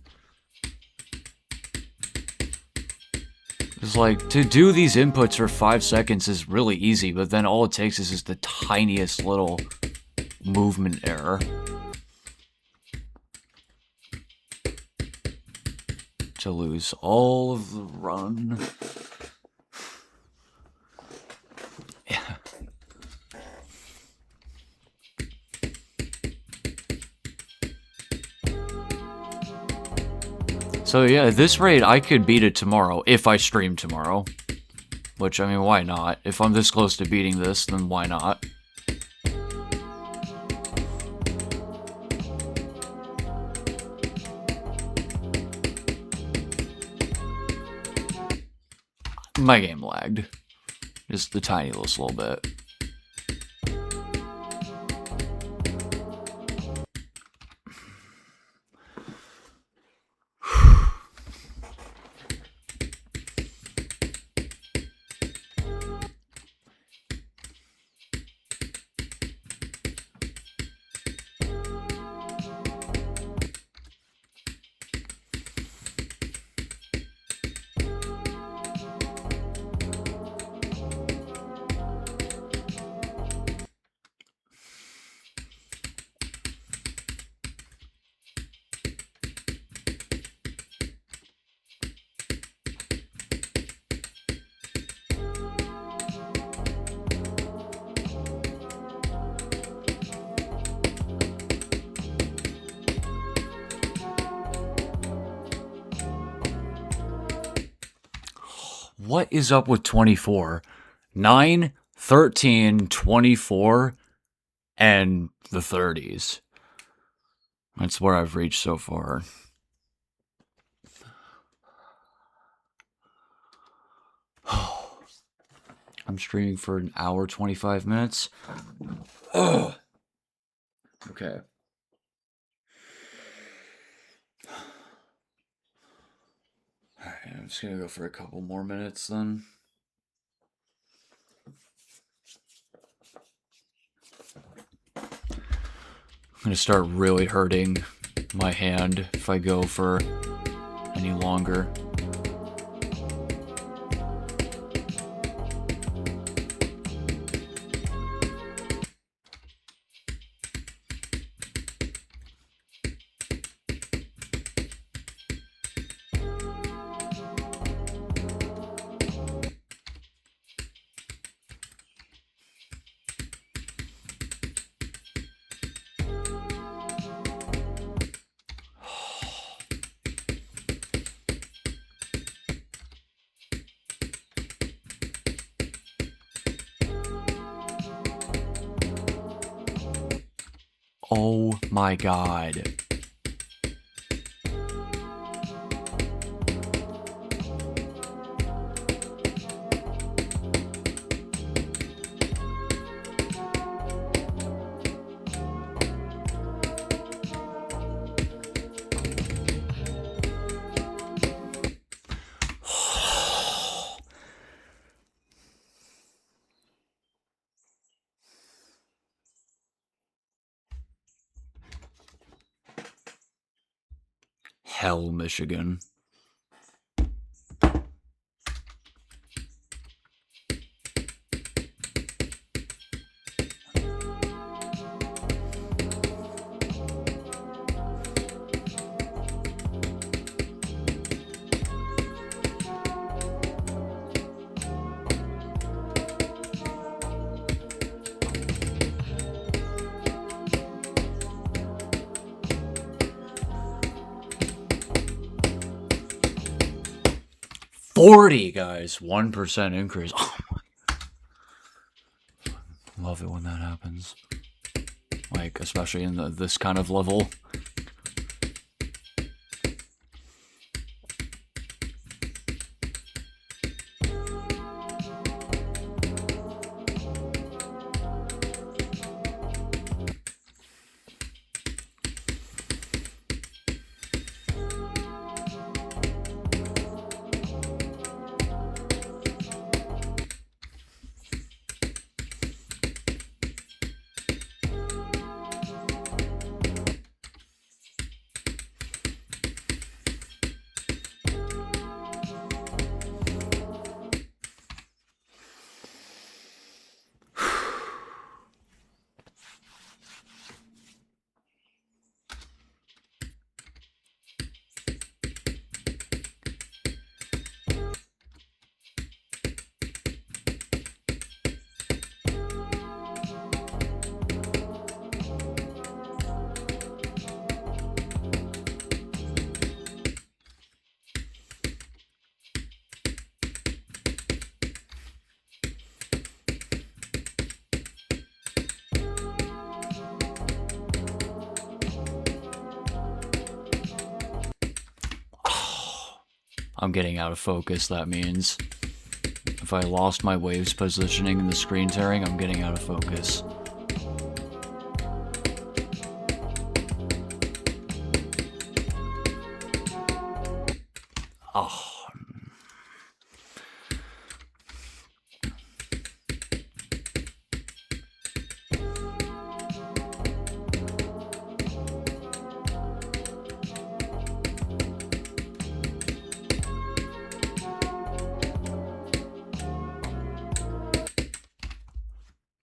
It's like, to do these inputs for 5 seconds is really easy, but then all it takes is just the tiniest little movement error. to lose all of the run. Yeah. So yeah, at this rate, I could beat it tomorrow, if I stream tomorrow. Which, I mean, why not? If I'm this close to beating this, then why not? My game lagged. Just the tiniest little bit. What is up with 24? 9, 13, 24, and the 30s. That's where I've reached so far. I'm streaming for an hour, 25 minutes. Ugh. Okay. Alright, I'm just gonna go for a couple more minutes then. I'm gonna start really hurting my hand if I go for any longer. Oh my god. Hell, Michigan. $40, guys. 1% increase. Oh my. Love it when that happens. Like, especially in this kind of level. I'm getting out of focus, that means. If I lost my waves positioning in the screen tearing, I'm getting out of focus. Oh.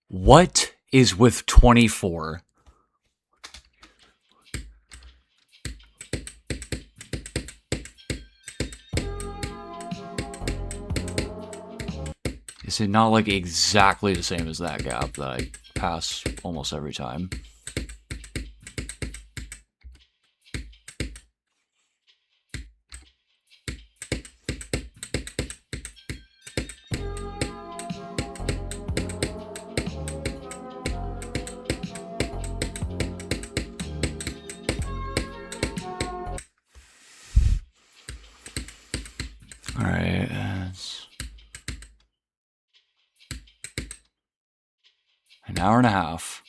What is with 24? Is it not like exactly the same as that gap that I pass almost every time? Alright, an hour and a half.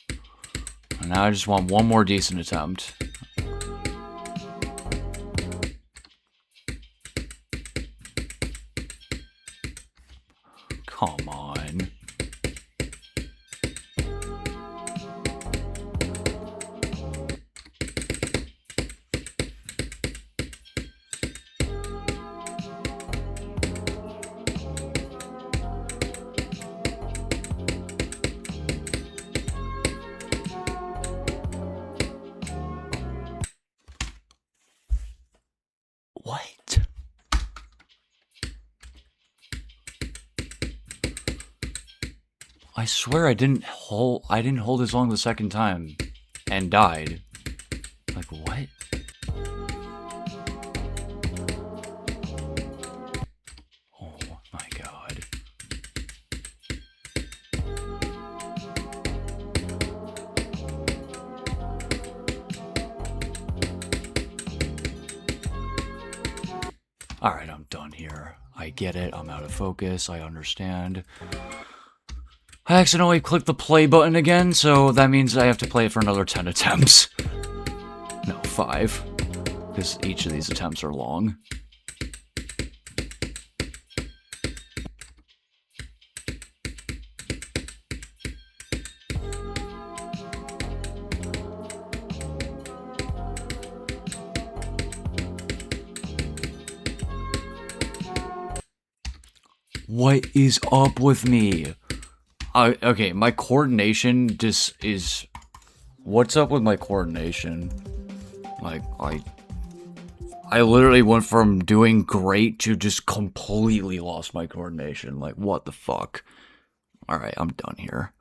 And now I just want one more decent attempt. Come on. What? I swear I didn't hold as long the second time and died. Like what? Oh my god. Alright, I'm done here. I get it, I'm out of focus, I understand. I accidentally clicked the play button again, so that means I have to play it for another 10 attempts. No, 5. Because each of these attempts are long. What is up with me? Okay, my coordination just is... What's up with my coordination? Like, I literally went from doing great to just completely lost my coordination. Like, what the fuck? Alright, I'm done here.